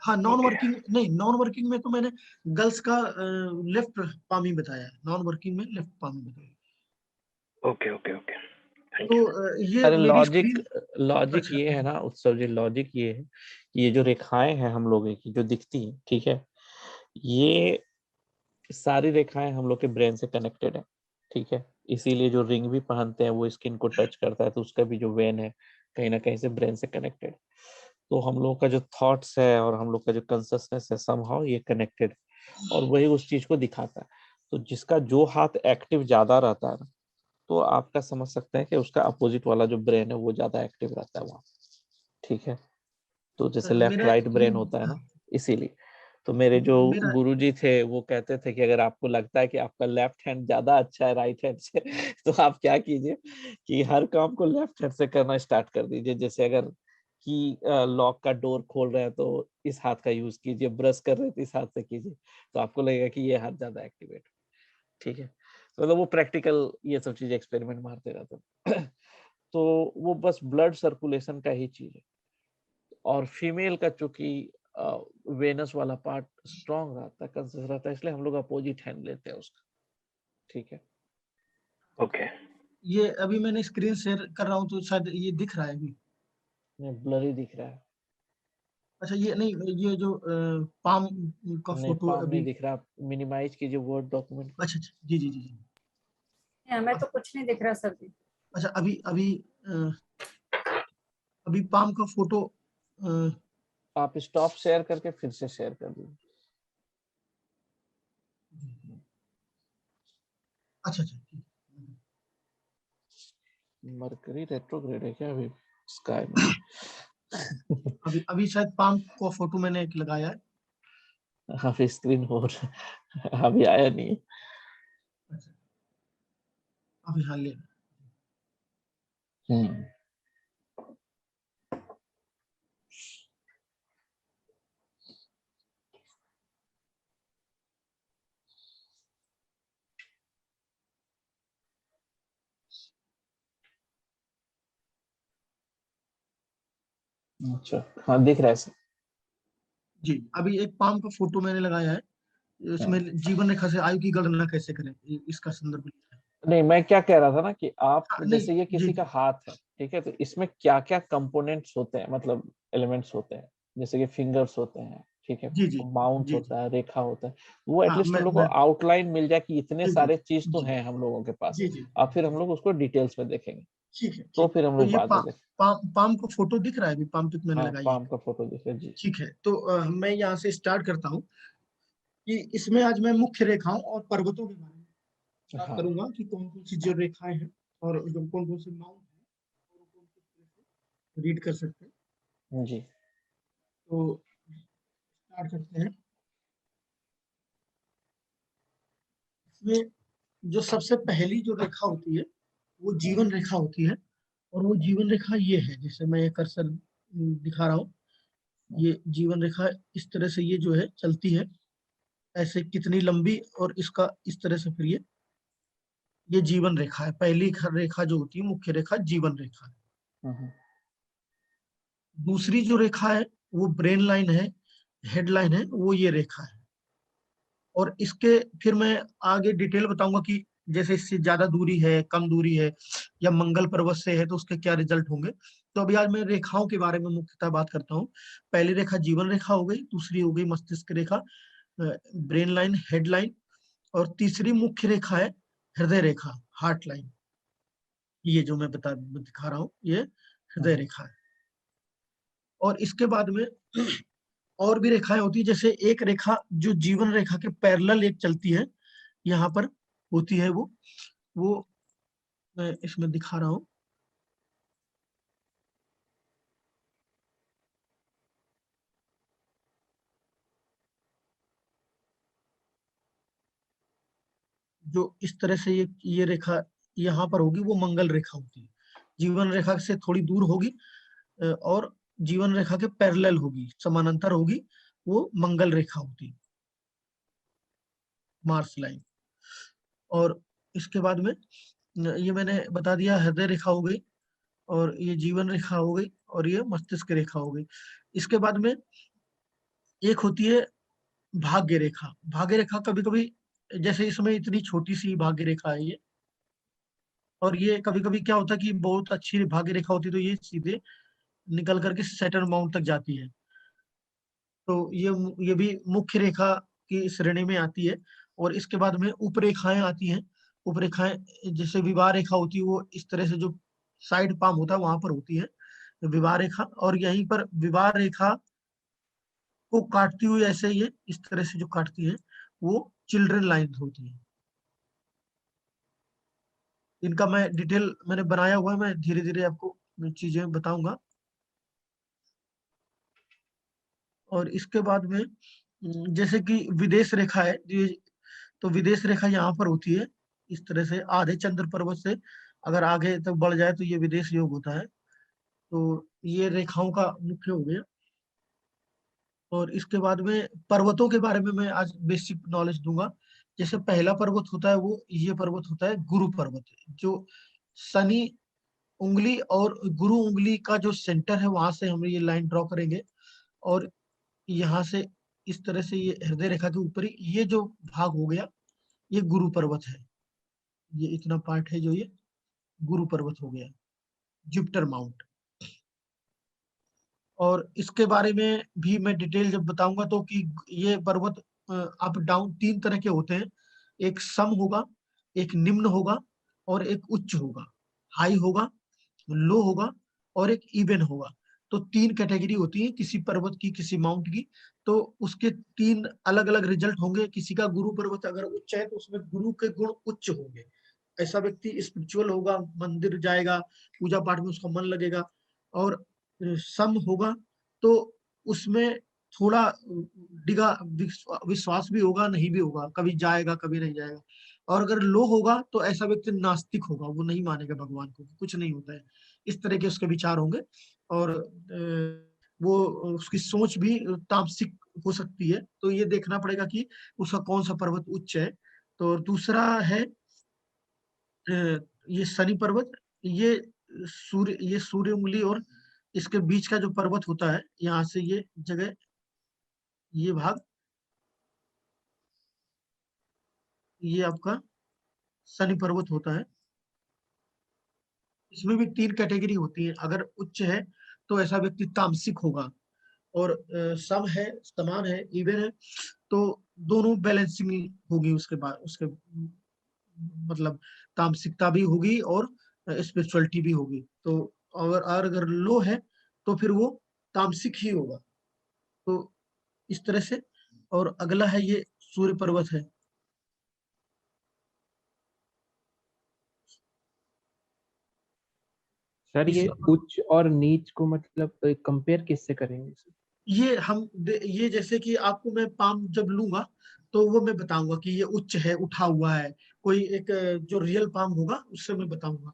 हाँ नॉन वर्किंग नहीं, नॉन वर्किंग में तो मैंने गर्ल्स का लेफ्ट पाम ही बताया, नॉन वर्किंग में लेफ्ट पाम ही बताया। ओके तो ये अरे मेरी लॉजिक ये है ना उत्सव जी, लॉजिक ये है कि ये जो रेखाएं हैं हम लोगों की जो दिखती हैं, ठीक है, ये सारी रेखाएं हम लोग के ब्रेन से कनेक्टेड है, ठीक है। इसीलिए जो रिंग भी पहनते हैं वो स्किन को टच करता है, तो उसका भी जो वेन है कहीं ना कहीं से ब्रेन से कनेक्टेड। तो हम लोग का जो थॉट्स है और हम लोग का जो कंसियसनेस है समहाउ ये कनेक्टेड, और वही उस चीज को दिखाता है। तो जिसका जो हाथ एक्टिव ज्यादा रहता है ना, तो आपका समझ सकते हैं कि उसका अपोजिट वाला जो ब्रेन है वो ज्यादा एक्टिव रहता है वहाँ, ठीक है। तो जैसे लेफ्ट राइट ब्रेन होता है ना, इसीलिए। तो मेरे जो गुरुजी थे वो कहते थे कि अगर आपको लगता है कि आपका लेफ्ट हैंड ज्यादा अच्छा है राइट हैंड से तो आप क्या कीजिए कि हर काम को लेफ्ट हैंड से करना स्टार्ट कर दीजिए। जैसे अगर की लॉक का डोर खोल रहे हैं तो इस हाथ का यूज कीजिए, ब्रश कर रहे हैं तो इस हाथ से कीजिए, तो आपको लगेगा कि ये हाथ ज्यादा एक्टिवेट, ठीक है। तो मतलब वो प्रैक्टिकल ये सब चीज एक्सपेरिमेंट मारते रहते हैं तो वो बस ब्लड सर्कुलेशन का ही चीज है। और फीमेल का चूंकि वेनस वाला पार्ट स्ट्रांग रहता है, कंसिस्ट रहता है, इसलिए हम लोग अपोजिट हैंड लेते हैं उसका, ठीक है। ओके ये अभी मैंने स्क्रीन शेयर कर रहा हूँ तो शायद ये दिख रहा है अभी? ब्लरी दिख रहा है। अच्छा ये नहीं, ये जो पाम का फोटो पाम अभी नहीं दिख रहा, मिनिमाइज कीजिए वर्ड डॉक्यूमेंट को। अच्छा जी हमें तो कुछ नहीं दिख रहा सर जी। अच्छा अभी पाम का फोटो आप स्टॉप शेयर करके फिर से शेयर कर दीजिए। अच्छा मरकरी रेट्रोग्रेड है क्या अभी स्काई में? अभी शायद पाम का फोटो मैंने एक लगाया है। अभी स्क्रीन हो अभी आया नहीं। अच्छा अभी हाँ ले अच्छा हाँ दिख रहा है सर। जी अभी एक पाम का फोटो मैंने लगाया है, इसमें जीवन रेखा से आयु की गणना कैसे करें इसका संदर्भ लिखा है। नहीं मैं क्या कह रहा था ना कि आप नहीं जैसे ये किसी का हाथ है, ठीक है, तो इसमें क्या क्या कंपोनेंट्स होते हैं, मतलब एलिमेंट्स होते हैं, जैसे कि फिंगर्स होते हैं, ठीक है, माउंट होता है, रेखा होता है, वो एटलीस्ट हम लोग को आउटलाइन मिल जाए कि इतने सारे चीज तो हैं हम लोगों के पास, और फिर हम लोग उसको डिटेल्स में देखेंगे, ठीक है। तो फिर हम लोग बाद में पाम का फोटो दिख रहा है अभी, पाम पिक मैंने लगाई है। पाम का फोटो दिख रहा है जी। ठीक है तो मैं यहाँ से स्टार्ट करता हूँ कि इसमें आज मैं मुख्य रेखाओं और पर्वतों के बारे में बात करूंगा कि कौन कौन सी जो रेखाएं हैं और जो कौन कौन से माउंट हैं और कौन किस तरह से रीड कर सकते हैं जी। तो स्टार्ट करते हैं। इसमें जो सबसे पहली जो रेखा होती है वो जीवन रेखा होती है, और वो जीवन रेखा ये है, जैसे मैं ये कर्सर दिखा रहा हूँ, ये जीवन रेखा इस तरह से ये जो है चलती है ऐसे, कितनी लंबी, और इसका इस तरह से फिर ये जीवन रेखा है। पहली रेखा जो होती है मुख्य रेखा जीवन रेखा है। दूसरी जो रेखा है वो ब्रेन लाइन है, हेड लाइन है, वो ये रेखा है। और इसके फिर मैं आगे डिटेल बताऊंगा कि जैसे इससे ज्यादा दूरी है, कम दूरी है, या मंगल पर्वत से है तो उसके क्या रिजल्ट होंगे। तो अभी आज मैं रेखाओं के बारे में मुख्यतः बात करता हूँ। पहली रेखा जीवन रेखा हो गई, दूसरी हो गई मस्तिष्क रेखा, ब्रेन लाइन, हेड लाइन, और तीसरी मुख्य रेखा है हृदय रेखा, हार्ट लाइन। ये जो मैं दिखा रहा हूँ ये हृदय रेखा है। और इसके बाद में और भी रेखाएं होती है, जैसे एक रेखा जो जीवन रेखा के पैरेलल एक चलती है, यहाँ पर होती है वो मैं इसमें दिखा रहा हूँ। जो इस तरह से ये रेखा यहाँ पर होगी वो मंगल रेखा होती है। जीवन रेखा से थोड़ी दूर होगी और जीवन रेखा के पैरेलल होगी, समानांतर होगी, वो मंगल रेखा होती है, मार्स लाइन। और इसके बाद में ये मैंने बता दिया, हृदय रेखा हो गई, और ये जीवन रेखा हो गई, और ये मस्तिष्क रेखा हो गई। इसके बाद में एक होती है भाग्य रेखा। भाग्य रेखा कभी कभी, जैसे इसमें इतनी छोटी सी भाग्य रेखा है ये, और ये कभी कभी क्या होता है कि बहुत अच्छी भाग्य रेखा होती है तो ये सीधे निकल करके सैटर्न माउंट तक जाती है। तो ये भी मुख्य रेखा की श्रेणी में आती है। और इसके बाद में उपरेखाएं आती हैं। उपरेखाएं जैसे विवाह रेखा होती है, वो इस तरह से जो साइड पाम होता है वहां पर होती है विवाह रेखा, और यहीं पर विवाह रेखा को काटती हुई ऐसे ये इस तरह से जो काटती है वो चिल्ड्रन लाइन होती है। इनका मैं डिटेल मैंने बनाया हुआ है, मैं धीरे धीरे आपको चीजें बताऊंगा। और इसके बाद में जैसे कि विदेश रेखा है, तो विदेश रेखा यहाँ पर होती है इस तरह से, आधे चंद्र पर्वत से अगर आगे तक बढ़ जाए तो ये विदेश योग होता है। तो ये रेखाओं का मुख्य हो गया। और इसके बाद में पर्वतों के बारे में मैं आज बेसिक नॉलेज दूंगा। जैसे पहला पर्वत होता है वो ये पर्वत होता है गुरु पर्वत, जो शनि उंगली और गुरु उंगली का जो सेंटर है वहां से हम ये लाइन ड्रॉ करेंगे, और यहाँ से इस तरह से ये हृदय रेखा के ऊपर ही ये जो भाग हो गया ये गुरु पर्वत है। ये इतना पार्ट है जो ये गुरु पर्वत हो गया, जुपिटर माउंट। और इसके बारे में भी मैं डिटेल जब बताऊंगा तो कि ये पर्वत अप डाउन तीन तरह के होते हैं। एक सम होगा, एक निम्न होगा, और एक उच्च होगा, हाई होगा, लो होगा, और एक इवन होगा। तो तीन कैटेगरी होती है किसी पर्वत की, किसी माउंट की। तो उसके तीन अलग अलग रिजल्ट होंगे। किसी का गुरु पर्वत अगर उच्च है तो उसमें गुरु के गुण उच्च होंगे, ऐसा व्यक्ति स्पिरिचुअल होगा, मंदिर जाएगा, पूजा पाठ में उसका मन लगेगा। और सम होगा तो उसमें थोड़ा डिगा विश्वास भी होगा, नहीं भी होगा, कभी जाएगा कभी नहीं जाएगा। और अगर लो होगा तो ऐसा व्यक्ति नास्तिक होगा, वो नहीं मानेगा भगवान को, कुछ नहीं होता है, इस तरह के उसके विचार होंगे। और वो उसकी सोच भी तामसिक हो सकती है। तो ये देखना पड़ेगा कि उसका कौन सा पर्वत उच्च है। तो दूसरा है ये शनि पर्वत। ये सूर्य उंगली और इसके बीच का जो पर्वत होता है, यहाँ से ये जगह, ये भाग, ये आपका शनि पर्वत होता है। इसमें भी तीन कैटेगरी होती है। अगर उच्च है तो ऐसा व्यक्ति तामसिक होगा, और सम है, समान है, इवन है, तो दोनों बैलेंसिंग होगी उसके बाद, उसके मतलब तामसिकता भी होगी और स्पिरिचुअलिटी भी होगी। तो अगर लो है तो फिर वो तामसिक ही होगा। तो इस तरह से। और अगला है ये सूर्य पर्वत है। सर ये उच्च और नीच को मतलब कंपेयर किससे करेंगे सर? ये जैसे कि आपको मैं पाम जब लूंगा तो वो मैं बताऊंगा कि ये उच्च है, उठा हुआ है। कोई एक जो रियल पाम होगा उससे मैं बताऊंगा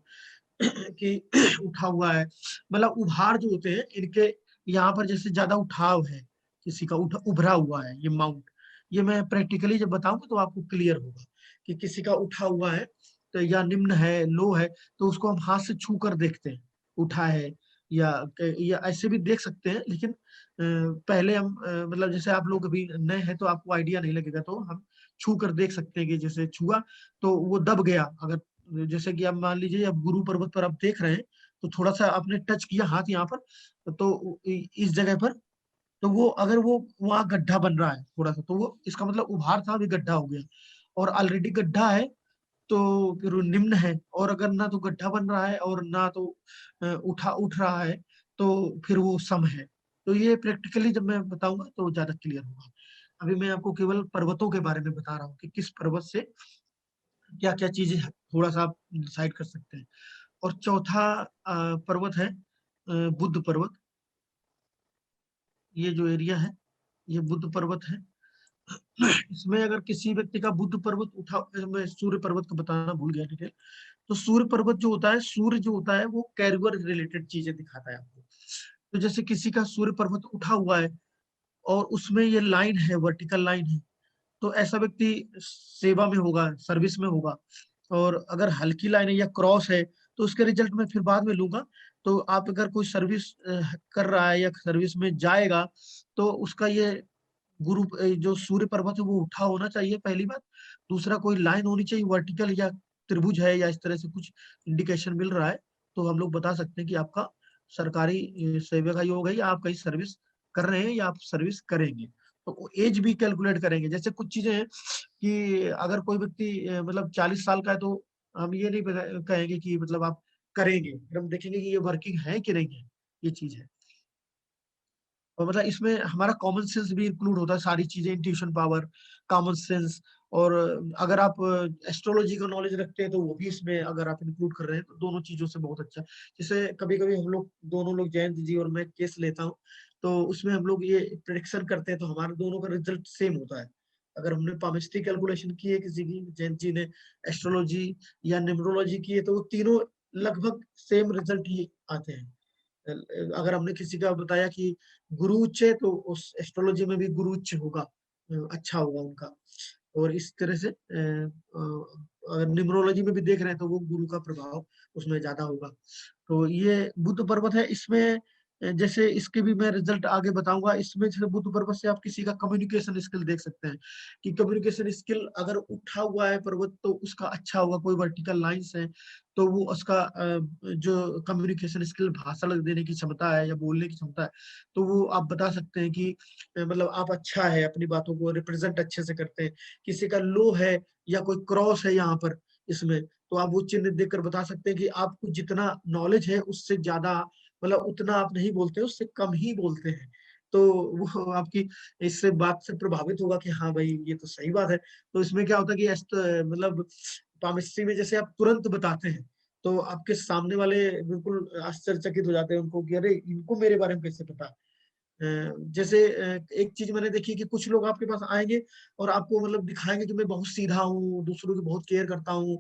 कि उठा हुआ है, मतलब उभार जो होते हैं इनके यहाँ पर जैसे ज्यादा उठाव है, किसी का उभरा हुआ है ये माउंट। ये मैं प्रैक्टिकली जब बताऊंगा तो आपको क्लियर होगा कि किसी का उठा हुआ है तो, या निम्न है, लो है, तो उसको हम हाथ से छू कर देखते हैं, उठा है या ऐसे भी देख सकते हैं, लेकिन पहले हम मतलब जैसे आप लोग अभी नए हैं तो आपको आइडिया नहीं लगेगा, तो हम छू कर देख सकते हैं कि जैसे छुआ तो वो दब गया। अगर जैसे कि आप मान लीजिए अब गुरु पर्वत पर आप देख रहे हैं, तो थोड़ा सा आपने टच किया हाथ यहाँ पर, तो इस जगह पर, तो वो अगर वो वहाँ गड्ढा बन रहा है थोड़ा सा, तो वो इसका मतलब उभार था, अभी गड्ढा हो गया। और ऑलरेडी गड्ढा है तो फिर वो निम्न है, और अगर ना तो गड्ढा बन रहा है और ना तो उठ रहा है, तो फिर वो सम है। तो ये प्रैक्टिकली जब मैं बताऊंगा तो ज्यादा क्लियर होगा। अभी मैं आपको केवल पर्वतों के बारे में बता रहा हूँ कि किस पर्वत से क्या क्या चीजें थोड़ा सा आप डिसाइड कर सकते हैं। और चौथा पर्वत है बुद्ध पर्वत। ये जो एरिया है ये बुद्ध पर्वत है। इसमें अगर किसी व्यक्ति का बुद्ध पर्वत उठा, मैं सूर्य पर्वत का बताना भूल गया डिटेल। तो सूर्य पर्वत जो होता है, सूर्य जो होता है वो कैरियर रिलेटेड चीजें दिखाता है आपको। तो जैसे किसी का सूर्य पर्वत उठा हुआ है और उसमें ये लाइन है, वर्टिकल लाइन है, तो ऐसा व्यक्ति सेवा में होगा, सर्विस में होगा। और अगर हल्की लाइन है या क्रॉस है, तो उसके रिजल्ट में फिर बाद में लूंगा। तो आप अगर कोई सर्विस कर रहा है या सर्विस में जाएगा, तो उसका ये गुरु जो सूर्य पर्वत है वो उठा होना चाहिए, पहली बात। दूसरा, कोई लाइन होनी चाहिए वर्टिकल, या त्रिभुज है या इस तरह से कुछ इंडिकेशन मिल रहा है, तो हम लोग बता सकते हैं कि आपका सरकारी सेवा का योग है, या आप कहीं सर्विस कर रहे हैं या आप सर्विस करेंगे। तो एज भी कैलकुलेट करेंगे। जैसे कुछ चीजें हैं कि अगर कोई व्यक्ति मतलब 40 साल का है, तो हम ये नहीं कहेंगे कि मतलब आप करेंगे, फिर हम देखेंगे कि ये वर्किंग है कि नहीं है, ये चीज है। और मतलब इसमें हमारा कॉमन सेंस भी इंक्लूड होता है, सारी चीजें, इंट्यूशन पावर, कॉमन सेंस। और अगर आप एस्ट्रोलॉजी का नॉलेज रखते हैं तो वो भी इसमें अगर आप इंक्लूड कर रहे हैं, तो दोनों चीजों से बहुत अच्छा। जैसे कभी कभी हम लोग दोनों लोग, जयंत जी और मैं केस लेता हूँ, तो उसमें हम लोग ये प्रेडिक्शन करते हैं, तो हमारे दोनों का रिजल्ट सेम होता है। अगर हमने पामिस्ट्री कैलकुलेशन की है किसी की, जयंत जी ने एस्ट्रोलॉजी या न्यूमरोलॉजी की है, तो वो तीनों लगभग सेम रिजल्ट ही आते हैं। अगर हमने किसी का बताया कि गुरु उच्च है, तो उस एस्ट्रोलॉजी में भी गुरु उच्च होगा, अच्छा होगा उनका। और इस तरह से अगर न्यूमरोलॉजी में भी देख रहे हैं, तो वो गुरु का प्रभाव उसमें ज्यादा होगा। तो ये बुद्ध पर्वत है। इसमें जैसे इसके भी मैं रिजल्ट आगे बताऊंगा। इसमें जैसे बुद्ध पर्वत से आप किसी का कम्युनिकेशन स्किल देख सकते हैं कि कम्युनिकेशन स्किल अगर उठा हुआ है पर्वत, तो उसका अच्छा होगा। कोई वर्टिकल लाइंस है तो वो उसका जो कम्युनिकेशन स्किल, भाषण देने की क्षमता है या बोलने की क्षमता है, तो वो आप बता सकते हैं कि मतलब आप अच्छा है, अपनी बातों को रिप्रेजेंट अच्छे से करते हैं। किसी का लो है या कोई क्रॉस है यहाँ पर इसमें, तो आप वो चिन्ह देखकर बता सकते हैं कि आपको जितना नॉलेज है उससे ज्यादा, मतलब उतना आप नहीं बोलते, उससे कम ही बोलते हैं। तो वो आपकी इससे बात से प्रभावित होगा कि हाँ भाई ये तो सही बात है। तो इसमें क्या होता है कि मतलब पामिस्ट्री में जैसे आप तुरंत बताते हैं, तो आपके सामने वाले बिल्कुल आश्चर्यचकित हो जाते हैं उनको कि अरे इनको मेरे बारे में कैसे पता। जैसे एक चीज मैंने देखी कि कुछ लोग आपके पास आएंगे और आपको मतलब दिखाएंगे कि मैं बहुत सीधा हूँ, दूसरों की बहुत केयर करता हूँ,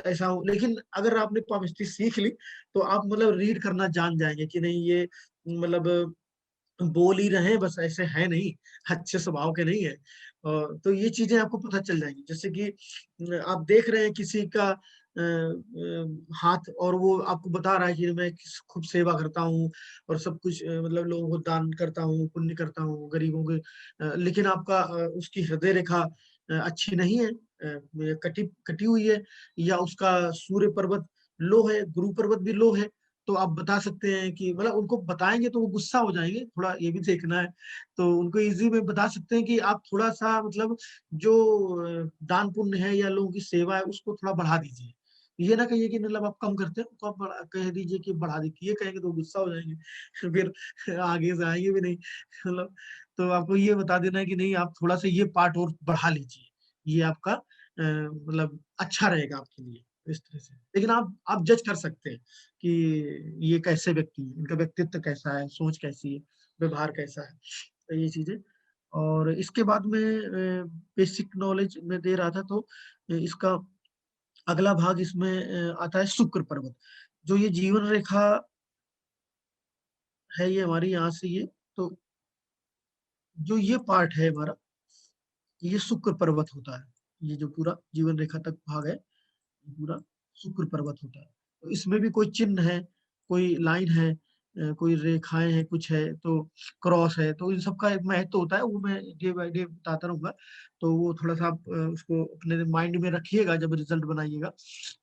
ऐसा हूँ। लेकिन अगर आपने पामिस्ट्री सीख ली, तो आप मतलब रीड करना जान जाएंगे कि नहीं, ये मतलब बोल ही रहे हैं, बस ऐसे है नहीं, अच्छे स्वभाव के नहीं है। तो ये चीजें आपको पता चल जाएंगी। जैसे कि आप देख रहे हैं किसी का हाथ, और वो आपको बता रहा है कि मैं खूब सेवा करता हूँ और सब कुछ मतलब लोगों को दान करता हूँ, पुण्य करता हूँ, गरीबों के, लेकिन आपका उसकी हृदय रेखा अच्छी नहीं है, कटी कटी हुई है, या उसका सूर्य पर्वत लो है, गुरु पर्वत भी लो है, तो आप बता सकते हैं कि मतलब उनको बताएंगे तो वो गुस्सा हो जाएंगे, थोड़ा ये भी देखना है। तो उनको इजी में बता सकते हैं कि आप थोड़ा सा मतलब जो दान पुण्य है या लोगों की सेवा है उसको थोड़ा बढ़ा दीजिए। ये ना कहिए कि मतलब आप कम करते हैं, तो आप कह दीजिए कि बढ़ा दीजिए। ये कहेंगे तो गुस्सा हो जाएंगे फिर आगे से आएंगे भी नहीं मतलब। तो आपको ये बता देना है कि नहीं, आप थोड़ा सा ये पार्ट और बढ़ा लीजिए, ये आपका मतलब अच्छा रहेगा आपके लिए, इस तरह से। लेकिन आप जज कर सकते हैं कि ये कैसे व्यक्ति है, इनका व्यक्तित्व कैसा है, सोच कैसी है, व्यवहार कैसा है, तो ये चीजें। और इसके बाद में बेसिक नॉलेज में दे रहा था, तो इसका अगला भाग इसमें आता है शुक्र पर्वत। जो ये जीवन रेखा है, ये हमारी यहाँ से ये, तो जो ये पार्ट है हमारा, ये शुक्र पर्वत होता है। ये जो पूरा जीवन रेखा तक भाग है, ये पूरा शुक्र पर्वत होता है। तो इसमें भी कोई चिन्ह है, कोई लाइन है, कोई रेखाएं हैं, कुछ है तो क्रॉस है, तो इन सब का एक महत्व होता है, वो मैं डे बाय डे बताता रहूंगा। तो वो थोड़ा सा आप उसको अपने माइंड में रखिएगा जब रिजल्ट बनाइएगा,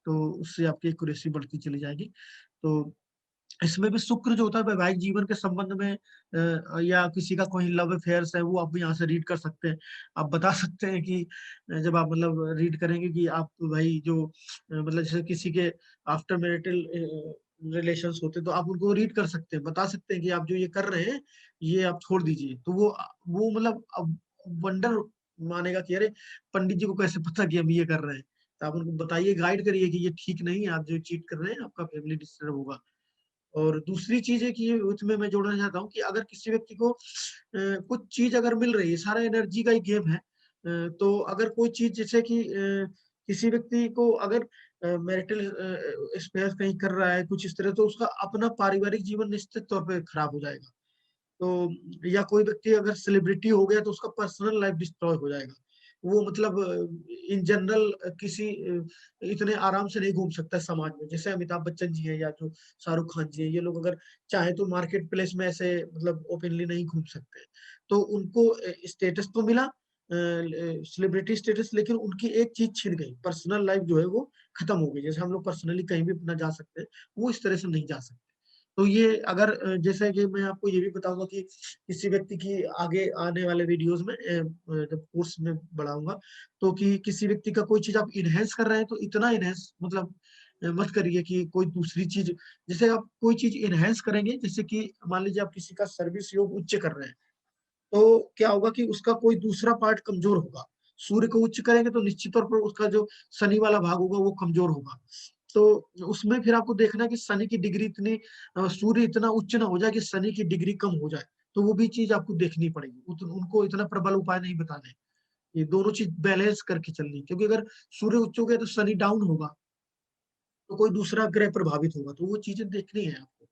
तो उससे आपकी एक्यूरेसी बढ़ती चली जाएगी। तो इसमें भी शुक्र जो होता है वैवाहिक जीवन के संबंध में या किसी का कोई लव अफेयर्स है, वो आप भी यहाँ से रीड कर सकते हैं। आप बता सकते हैं कि जब आप मतलब रीड करेंगे कि आप भाई जो मतलब जैसे किसी के आफ्टर मैरिटल रिलेशंस होते हैं, तो आप उनको रीड कर सकते हैं, बता सकते हैं कि आप जो ये कर रहे हैं ये आप छोड़ दीजिए। तो वो मतलब अब वंडर मानेगा कि अरे पंडित जी को कैसे पता कि हम ये कर रहे हैं। तो आप उनको बताइए, गाइड करिए कि ये ठीक नहीं है, आप जो चीट कर रहे हैं, आपका फैमिली डिस्टर्ब होगा। और दूसरी चीज है कि उसमें मैं जोड़ना चाहता हूँ कि अगर किसी व्यक्ति को कुछ चीज अगर मिल रही है, सारा एनर्जी का ही गेम है। तो अगर कोई चीज जैसे कि किसी व्यक्ति को अगर मैरिटल स्पेयर कहीं कर रहा है कुछ इस तरह, तो उसका अपना पारिवारिक जीवन निश्चित तौर पे खराब हो जाएगा। तो या कोई व्यक्ति अगर सेलिब्रिटी हो गया तो उसका पर्सनल लाइफ डिस्ट्रॉय हो जाएगा। वो मतलब इन जनरल किसी इतने आराम से नहीं घूम सकता समाज में, जैसे अमिताभ बच्चन जी हैं या जो शाहरुख खान जी हैं, ये लोग अगर चाहे तो मार्केट प्लेस में ऐसे मतलब ओपनली नहीं घूम सकते। तो उनको स्टेटस तो मिला, सेलिब्रिटी स्टेटस, लेकिन उनकी एक चीज छिन गई, पर्सनल लाइफ जो है वो खत्म हो गई। जैसे हम लोग पर्सनली कहीं भी अपना जा सकते हैं, वो इस तरह से नहीं जा सकते। तो ये अगर जैसे कि मैं आपको ये भी बताऊंगा कि किसी व्यक्ति की आगे आने वाले वीडियोस में जब कोर्स में बढ़ाऊंगा, तो कि किसी व्यक्ति का कोई चीज आप इनहेंस कर रहे हैं तो इतना इनहेंस मतलब मत करिए कि कोई दूसरी चीज, जैसे आप कोई चीज इनहेंस करेंगे, जैसे कि मान लीजिए आप किसी का सर्विस योग उच्च कर रहे हैं, तो क्या होगा कि उसका कोई दूसरा पार्ट कमजोर होगा। सूर्य को उच्च करेंगे तो निश्चित तौर पर उसका जो शनि वाला भाग होगा वो कमजोर होगा। तो उसमें फिर आपको देखना है कि शनि की डिग्री इतनी सूर्य इतना उच्च ना हो जाए कि शनि की डिग्री कम हो जाए। तो वो भी चीज आपको देखनी पड़ेगी, उनको इतना प्रबल उपाय नहीं बताने। ये दोनों चीज बैलेंस करके चलनी, क्योंकि अगर सूर्य उच्च हो गया तो शनि डाउन होगा, तो कोई दूसरा ग्रह प्रभावित होगा। तो वो चीजें देखनी है आपको,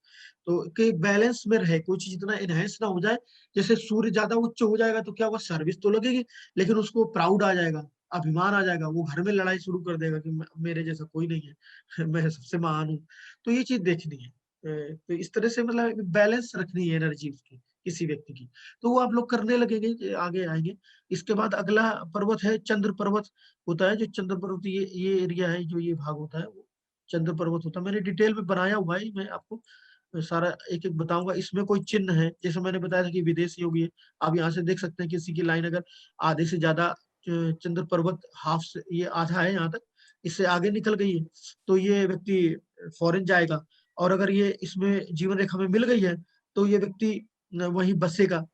तो कि बैलेंस में रहे, कोई चीज इतना एनहेंस ना हो जाए। जैसे सूर्य ज्यादा उच्च हो जाएगा तो क्या होगा, सर्विस तो लगेगी, लेकिन उसको प्राउड आ जाएगा, अभिमान आ जाएगा, वो घर में लड़ाई शुरू कर देगा कि मेरे जैसा कोई नहीं है मैं सबसे महान हूँ। तो ये चीज देखनी है। तो इस तरह से मतलब बैलेंस रखनी है एनर्जी उसकी, किसी व्यक्ति की। तो वो आप लोग करने लगेंगे, आगे आएंगे। इसके बाद अगला पर्वत है चंद्र पर्वत होता है। जो चंद्र पर्वत ये एरिया है, जो ये भाग होता है वो चंद्र पर्वत होता है। मैंने डिटेल में बनाया हुआ है, मैं आपको सारा एक एक बताऊंगा। इसमें कोई चिन्ह है, जैसे मैंने बताया था कि विदेशी होगी है। आप यहाँ से देख सकते हैं किसी की लाइन अगर आधे से ज्यादा चंद्र पर्वत हाफ से ये आधा है यहाँ तक, इससे आगे निकल गई है तो ये व्यक्ति फॉरेन जाएगा। और अगर ये इसमें जीवन रेखा में मिल गई है तो ये व्यक्ति वहीं बसेगा।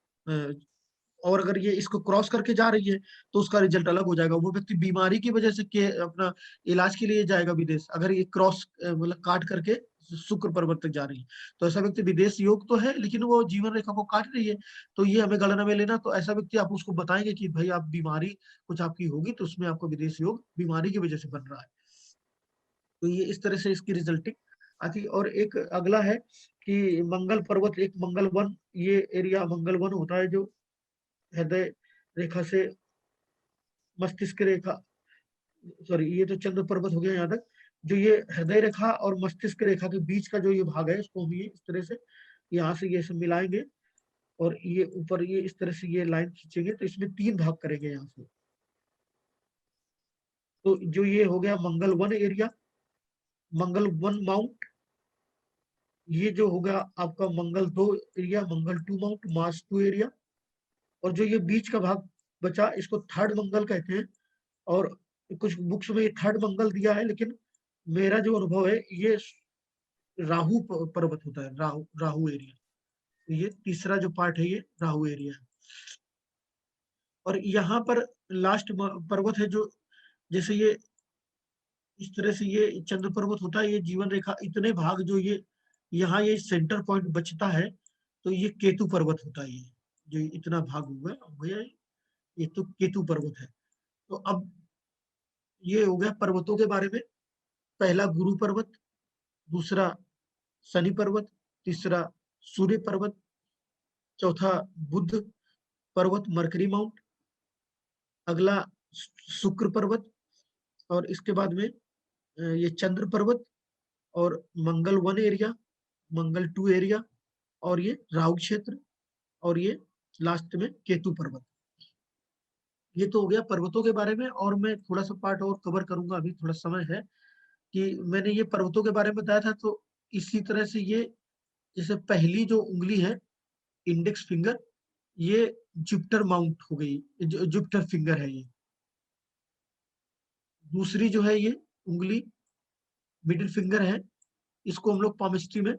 और अगर ये इसको क्रॉस करके जा रही है तो उसका रिजल्ट अलग हो जाएगा। वो व्यक्ति बीमारी की वजह से के अपना इलाज के लिए जाएगा विदेश, अगर ये क्रॉस मतलब काट करके शुक्र पर्वत तक जा रही है। तो ऐसा व्यक्ति विदेश योग तो है, लेकिन वो जीवन रेखा को काट रही है, तो ये हमें गणना में लेना। तो ऐसा व्यक्ति आप उसको बताएंगे कि भाई आप बीमारी कुछ आपकी होगी, तो उसमें आपको विदेश योग बीमारी की वजह से बन रहा है। तो ये इस तरह से इसकी रिजल्टिंग आती। और एक अगला है कि मंगल पर्वत, एक मंगल वन, ये एरिया मंगल वन होता है जो हृदय रेखा से मस्तिष्क रेखा, सॉरी ये तो चंद्र पर्वत हो गया यहाँ तक। जो ये हृदय रेखा और मस्तिष्क रेखा के बीच का जो ये भाग है, इसको हम ये इस तरह से यहाँ से ये सब मिलाएंगे और ये ऊपर ये इस तरह से ये लाइन खींचेंगे, तो इसमें 3 भाग करेंगे यहाँ से। तो जो ये हो गया मंगल वन एरिया, मंगल वन माउंट, ये जो होगा आपका मंगल 2 एरिया, मंगल 2 माउंट, मार्स 2 एरिया। और जो ये बीच का भाग बचा, इसको थर्ड मंगल कहते हैं। और कुछ बुक्स में ये थर्ड मंगल दिया है, लेकिन मेरा जो अनुभव है ये राहु पर्वत होता है, राहु राहु एरिया। तो ये तीसरा जो पार्ट है ये राहु एरिया है। और यहाँ पर लास्ट पर्वत है जो, जैसे ये इस तरह से ये चंद्र पर्वत होता है, ये जीवन रेखा इतने भाग जो ये यहाँ ये सेंटर पॉइंट बचता है, तो ये केतु पर्वत होता है। ये जो इतना भाग हुआ है ये तो केतु पर्वत है। तो अब ये हो गया पर्वतों के बारे में। पहला गुरु पर्वत, दूसरा शनि पर्वत, तीसरा सूर्य पर्वत, चौथा बुध पर्वत मरकरी माउंट, अगला शुक्र पर्वत, और इसके बाद में ये चंद्र पर्वत और मंगल 1 एरिया, मंगल 2 एरिया, और ये राहु क्षेत्र, और ये लास्ट में केतु पर्वत। ये तो हो गया पर्वतों के बारे में, और मैं थोड़ा सा पार्ट और कवर करूंगा, अभी थोड़ा समय है। कि मैंने ये पर्वतों के बारे में बताया था, तो इसी तरह से ये जैसे पहली जो उंगली है इंडेक्स फिंगर, ये जुपिटर माउंट हो गई, जुपिटर फिंगर है ये। दूसरी जो है ये उंगली मिडिल फिंगर है, इसको हम लोग पामिस्ट्री में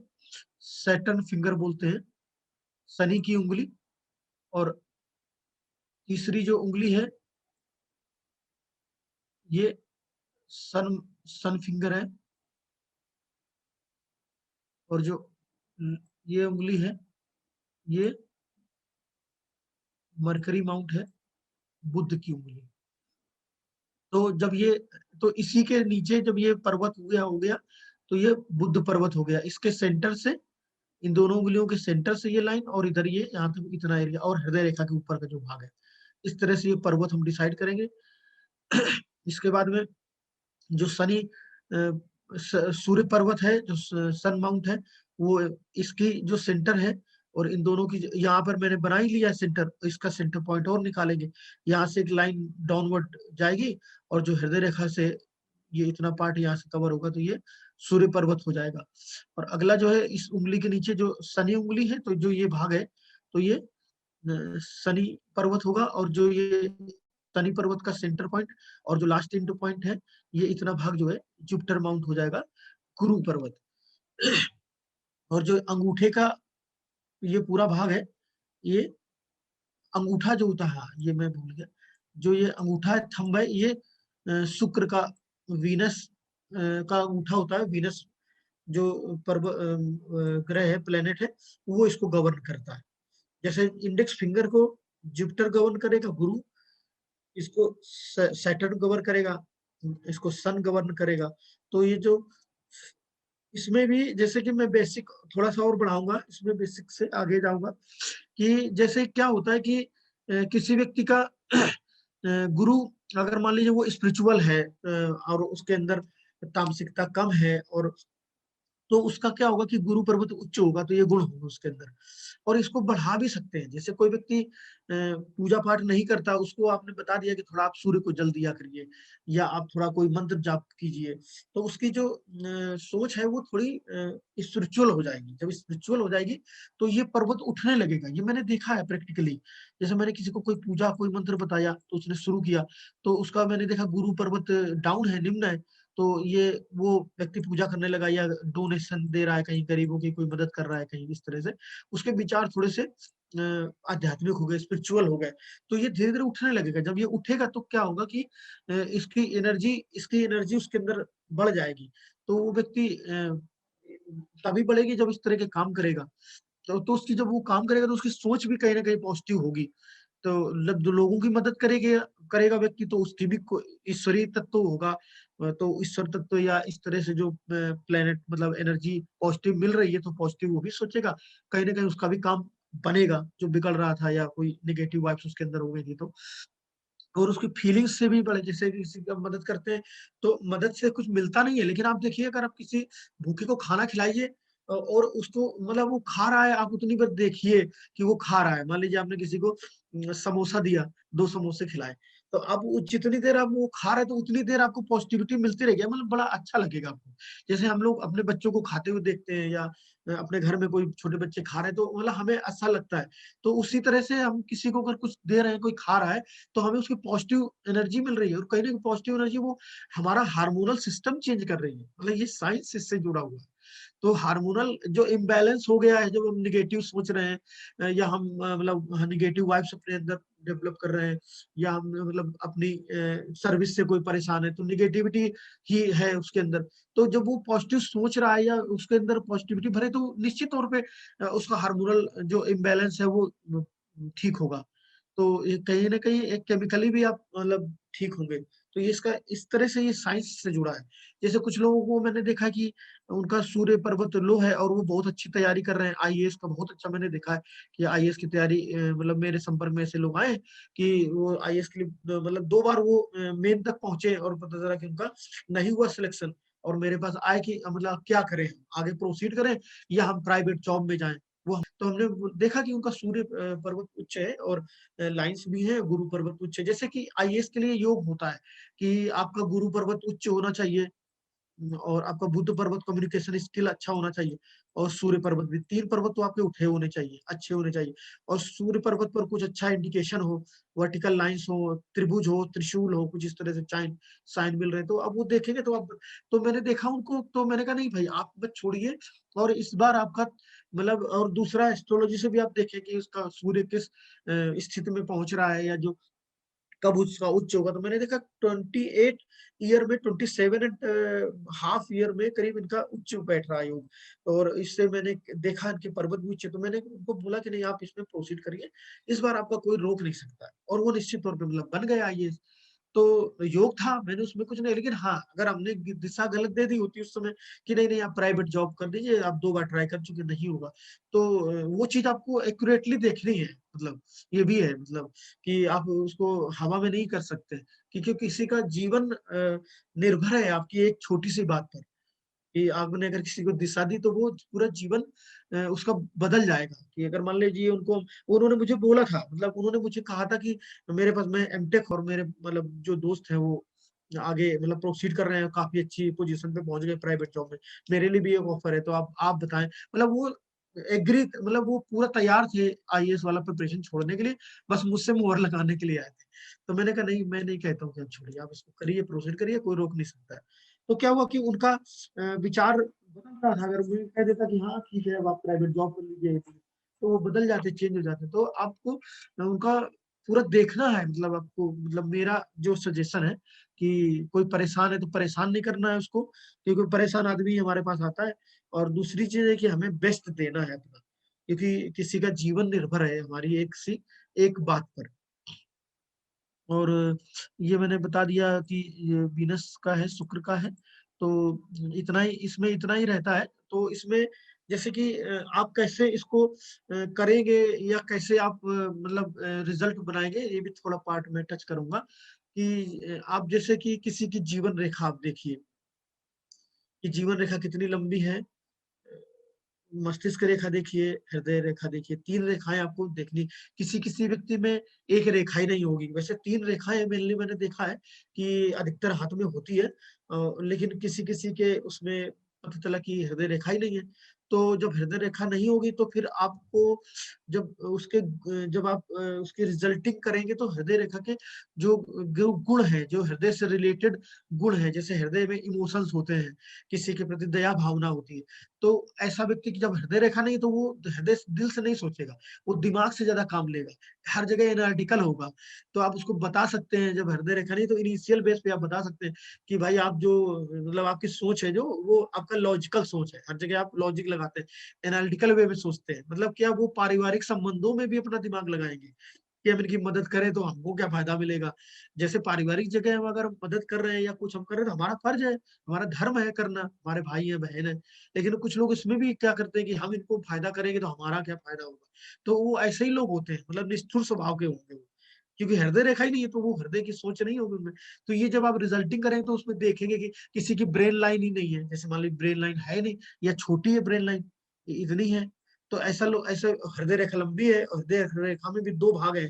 सैटर्न फिंगर बोलते हैं, शनि की उंगली। और तीसरी जो उंगली है ये सन फिंगर है। और जो ये उंगली है ये मरकरी माउंट है, बुध की उंगली। तो जब ये, तो इसी के नीचे जब ये पर्वत हो गया तो ये बुध पर्वत हो गया। इसके सेंटर से, इन दोनों उंगलियों के सेंटर से ये लाइन, और इधर ये यहाँ तक इतना एरिया, और हृदय रेखा के ऊपर का जो भाग है, इस तरह से ये पर्वत हम डिसाइड करेंगे। इसके बाद में जो शनि सूर्य पर्वत है, जो सन माउंट है, वो इसकी जो सेंटर है, और इन दोनों की यहाँ पर मैंने बना ही लिया सेंटर, तो इसका सेंटर पॉइंट और निकालेंगे। यहाँ से एक लाइन डाउनवर्ड जाएगी, और जो हृदय रेखा से ये इतना पार्ट यहाँ से कवर होगा, तो ये सूर्य पर्वत हो जाएगा। और अगला जो है इस उंगली के नीचे जो शनि उंगली है, तो जो ये भाग है, तो ये शनि पर्वत होगा। और जो ये शनि पर्वत का सेंटर पॉइंट और जो लास्ट इंटर पॉइंट है, ये इतना भाग जो है जुपिटर माउंट हो जाएगा, गुरु पर्वत। और जो अंगूठे का ये पूरा भाग है, ये अंगूठा जो होता है, ये मैं भूल गया, जो ये अंगूठा है, थंब है, ये शुक्र का, वीनस का अंगूठा होता है। वीनस जो ग्रह है, प्लेनेट है, वो इसको गवर्न करता है। जैसे इंडेक्स फिंगर को जुपिटर गवर्न करेगा, गुरु, इसको सैटर्न गवर्न करेगा, इसको सन गवर्न करेगा। तो ये जो इसमें भी, जैसे कि मैं बेसिक थोड़ा सा और बढ़ाऊंगा, इसमें बेसिक से आगे जाऊंगा, कि जैसे क्या होता है कि किसी व्यक्ति का गुरु, अगर मान लीजिए वो स्पिरिचुअल है और उसके अंदर तामसिकता कम है, और तो उसका क्या होगा कि गुरु पर्वत उच्च होगा, तो ये गुण होंगे उसके अंदर। और इसको बढ़ा भी सकते हैं। जैसे कोई व्यक्ति पूजा पाठ नहीं करता, उसको आपने बता दिया कि थोड़ा आप सूर्य को जल दिया करिए, या आप थोड़ा कोई मंत्र जाप कीजिए, तो उसकी जो सोच है वो थोड़ी स्पिरिचुअल हो जाएगी। जब स्पिरिचुअल हो जाएगी तो ये पर्वत उठने लगेगा। ये मैंने देखा है प्रैक्टिकली। जैसे मैंने किसी को कोई पूजा, कोई मंत्र बताया, तो उसने शुरू किया, तो उसका मैंने देखा गुरु पर्वत डाउन है, निम्न है, तो ये वो व्यक्ति पूजा करने लगा, या डोनेशन दे रहा है कहीं, गरीबों की कोई मदद कर रहा है कहीं, इस तरह से उसके विचार थोड़े से आध्यात्मिक हो गए, स्पिरिचुअल हो गए। तो ये धीरे धीरे उठने लगेगा। जब ये उठेगा तो क्या होगा कि इसकी एनर्जी उसके अंदर बढ़ जाएगी। तो वो व्यक्ति तभी बढ़ेगी जब इस तरह के काम करेगा। तो उसकी, जब वो काम करेगा तो उसकी सोच भी कहीं ना कहीं पॉजिटिव होगी। तो जो लोगों की मदद करेगा व्यक्ति, तो उसकी भी ईश्वरीय तत्व होगा। तो ईश्वर तत्व या इस तरह से जो प्लेनेट, मतलब एनर्जी पॉजिटिव मिल रही है, तो पॉजिटिव वो भी सोचेगा, कहीं ना कहीं उसका भी काम बनेगा, जो बिगड़ रहा था या कोई नेगेटिव वाइब्स उसके अंदर हो गई थी तो। और उसकी फीलिंग्स से भी बड़े, जैसे किसी का मदद करते हैं तो मदद से कुछ मिलता नहीं है, लेकिन आप देखिए, अगर आप किसी भूखे को खाना खिलाइए और उसको, मतलब वो खा रहा है, आप उतनी बार देखिए कि वो खा रहा है। मान लीजिए आपने किसी को समोसा दिया, 2 समोसे खिलाए, तो अब जितनी देर आप वो खा रहे, तो उतनी देर आपको पॉजिटिविटी मिलती रहेगी, मतलब बड़ा अच्छा लगेगा आपको। जैसे हम लोग अपने बच्चों को खाते हुए देखते हैं, या अपने घर में कोई छोटे बच्चे खा रहे हैं, तो मतलब हमें अच्छा लगता है। तो उसी तरह से हम किसी को अगर कुछ दे रहे हैं, कोई खा रहा है, तो हमें उसकी पॉजिटिव एनर्जी मिल रही है, और कहीं ना कहीं पॉजिटिव एनर्जी वो हमारा हार्मोनल सिस्टम चेंज कर रही है। मतलब ये साइंस इससे जुड़ा हुआ है। तो हार्मोनल जो इम्बैलेंस हो गया है, जब हम निगेटिव सोच रहे हैं, या हम मतलब निगेटिव वाइब्स अपने अंदर डेवलप कर रहे हैं, या हम मतलब अपनी सर्विस से कोई परेशान है, तो निगेटिविटी ही है उसके अंदर। तो जब वो पॉजिटिव सोच रहा है या उसके अंदर पॉजिटिविटी भरे, तो निश्चित तौर पे उसका हार्मोनल जो इम्बैलेंस है वो ठीक होगा। तो ये कहीं ना कहीं एक केमिकली भी आप मतलब ठीक होंगे। तो ये इसका इस तरह से ये साइंस से जुड़ा है। जैसे कुछ लोगों को मैंने देखा कि उनका सूर्य पर्वत लो है, और वो बहुत अच्छी तैयारी कर रहे हैं आईएएस का। बहुत अच्छा मैंने देखा है कि आईएएस की तैयारी, मतलब मेरे संपर्क में ऐसे लोग आए कि वो आईएएस के लिए मतलब 2 बार वो मेन तक पहुंचे, और पता चला कि उनका नहीं हुआ सिलेक्शन। और मेरे पास आए कि मतलब क्या करें, आगे प्रोसीड करें या हम प्राइवेट जॉब में जाएं। तो हमने देखा कि उनका सूर्य पर्वत उच्च है और लाइंस भी है, गुरु पर्वत उच्च है। जैसे कि आईएएस के लिए योग होता है कि आपका गुरु पर्वत उच्च होना चाहिए और आपका बुध पर्वत कम्युनिकेशन स्किल अच्छा होना चाहिए और सूर्य पर्वत भी, 3 पर्वत तो आपके उठे होने चाहिए, अच्छे होने चाहिए और सूर्य पर्वत पर कुछ अच्छा इंडिकेशन हो, वर्टिकल लाइंस हो, त्रिभुज हो, त्रिशूल हो, कुछ इस तरह से साइन मिल रहे हैं। तो अब वो देखेंगे तो अब तो मैंने देखा उनको, तो मैंने कहा नहीं भाई आप मत छोड़िए और इस बार आपका मतलब और दूसरा एस्ट्रोलॉजी से भी आप देखें कि उसका सूर्य किस स्थिति में पहुंच रहा है या जो कब उसका उच्च होगा। तो मैंने देखा 28 ईयर में 27 एंड हाफ ईयर में करीब इनका उच्च बैठ रहा है योग और इससे मैंने देखा इनके पर्वत भी उच्च है। तो मैंने उनको बोला कि नहीं आप इसमें प्रोसीड करिए, इस बार आपका कोई रोक नहीं सकता है और वो निश्चित तौर पे मतलब बन गया आईएएस। तो योग था, मैंने उसमें कुछ नहीं, लेकिन हाँ अगर हमने दिशा गलत दे दी होती उस समय कि नहीं नहीं आप प्राइवेट जॉब कर दीजिए, आप 2 बार ट्राई कर चुके नहीं होगा, तो वो चीज आपको एक्यूरेटली देखनी है। मतलब ये भी है मतलब कि आप उसको हवा में नहीं कर सकते क्योंकि किसी का जीवन निर्भर है आपकी एक छोटी सी बात पर कि आपने अगर किसी को दिशा दी तो वो पूरा जीवन उसका बदल जाएगा। कि अगर मान लीजिए उनको, उन्होंने मुझे बोला था, मतलब उन्होंने मुझे कहा था कि मेरे पास मैं एमटेक और मेरे मतलब जो दोस्त है वो आगे मतलब प्रोसीड कर रहे हैं, काफी अच्छी पोजीशन पे पहुंच गए प्राइवेट जॉब में, मेरे लिए भी एक ऑफर है तो आप बताएं। मतलब वो एग्री, मतलब वो पूरा तैयार थे आईएएस वाला प्रिपरेशन छोड़ने के लिए, बस मुझसे मुहर लगाने के लिए आए थे। तो मैंने कहा नहीं मैं नहीं कहता हूँ कि आप छोड़िए, आप इसको करिए, प्रोसीड करिए, कोई रोक नहीं सकता है। तो क्या हुआ कि उनका विचार बदल रहा था। अगर मुझे कह देता कि हाँ ठीक है अब आप प्राइवेट जॉब कर लीजिए तो वो बदल जाते, चेंज हो जाते। तो आपको उनका पूरा देखना है, मतलब आपको, मतलब मेरा जो सजेशन है कि कोई परेशान है तो परेशान नहीं करना है उसको, क्योंकि परेशान आदमी हमारे पास आता है। और दूसरी चीज है कि हमें बेस्ट देना है अपना, क्योंकि किसी का जीवन निर्भर है हमारी एक बात पर। और ये मैंने बता दिया कि ये वीनस का है, शुक्र का है। तो इतना ही इसमें, इतना ही रहता है। तो इसमें जैसे कि आप कैसे इसको करेंगे या कैसे आप मतलब रिजल्ट बनाएंगे, ये भी थोड़ा पार्ट में टच करूंगा कि आप जैसे कि किसी की जीवन रेखा आप देखिए कि जीवन रेखा कितनी लंबी है। मस्तिष्क रेखा देखिए, हृदय रेखा देखिए, 3 रेखाएं आपको देखनी। किसी किसी व्यक्ति में एक रेखा ही नहीं होगी, वैसे 3 रेखाएं मेनली मैंने देखा है कि अधिकतर हाथ में होती है। लेकिन किसी किसी के उसमें पता चला कि हृदय रेखा ही नहीं है। तो जब हृदय रेखा नहीं होगी तो फिर आपको जब आप उसकी रिजल्टिंग करेंगे तो हृदय रेखा के जो गुण है, जो हृदय से रिलेटेड गुण है, जैसे हृदय में इमोशंस होते हैं, किसी के प्रति दया भावना होती है। तो ऐसा व्यक्ति की जब हृदय रेखा नहीं, तो वो हृदय दिल से नहीं सोचेगा, वो दिमाग से ज्यादा काम लेगा, हर जगह एनालिटिकल होगा। तो आप उसको बता सकते हैं जब हृदय रेखा नहीं, तो इनिशियल बेस पे आप बता सकते हैं कि भाई आप जो मतलब आपकी सोच है जो वो आपका लॉजिकल सोच है, हर जगह आप लॉजिक लगाते हैं, एनालिटिकल वे में सोचते हैं। मतलब क्या वो पारिवारिक संबंधों में भी अपना दिमाग लगाएंगे कि हम इनकी मदद करें तो हमको क्या फायदा मिलेगा। जैसे पारिवारिक जगह हम अगर मदद कर रहे हैं या कुछ हम कर रहे हैं तो हमारा फर्ज है, हमारा धर्म है करना, हमारे भाई है बहन है। लेकिन कुछ लोग इसमें भी क्या करते हैं कि हम इनको फायदा करेंगे तो हमारा क्या फायदा होगा। तो वो ऐसे ही लोग होते हैं, मतलब निष्ठुर स्वभाव के होंगे वो, क्योंकि हृदय रेखा ही नहीं है तो वो हृदय की सोच नहीं होगी उनमें। तो ये जब आप रिजल्टिंग करेंगे तो उसमें देखेंगे कि किसी की ब्रेन लाइन ही नहीं है, जैसे मान लीजिए ब्रेन लाइन है नहीं या छोटी है ब्रेन लाइन, इतनी है। तो ऐसा लोग, ऐसे हृदय रेखा लंबी है और हृदय रेखा में भी 2 भाग है,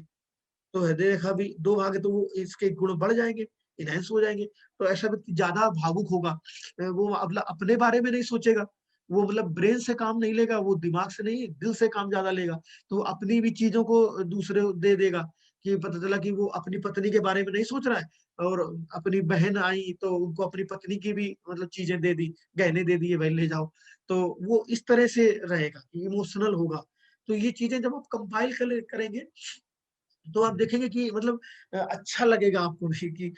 तो हृदय रेखा भी 2 भाग है, तो वो इसके गुण बढ़ जाएंगे, इनहेंस हो जाएंगे। तो ऐसा व्यक्ति ज्यादा भावुक होगा, वो अपने बारे में नहीं सोचेगा, वो मतलब ब्रेन से काम नहीं लेगा, वो दिमाग से नहीं दिल से काम ज्यादा लेगा। तो वो अपनी भी चीजों को दूसरे को दे देगा। कि पता चला कि वो अपनी पत्नी के बारे में नहीं सोच रहा है और अपनी बहन आई तो उनको अपनी पत्नी की भी मतलब चीजें दे दी, गहने दे दिए, भाई ले जाओ। तो वो इस तरह से रहेगा, इमोशनल होगा। तो ये चीजें जब आप कंपाइल करेंगे तो आप देखेंगे कि मतलब अच्छा लगेगा आपको भी कि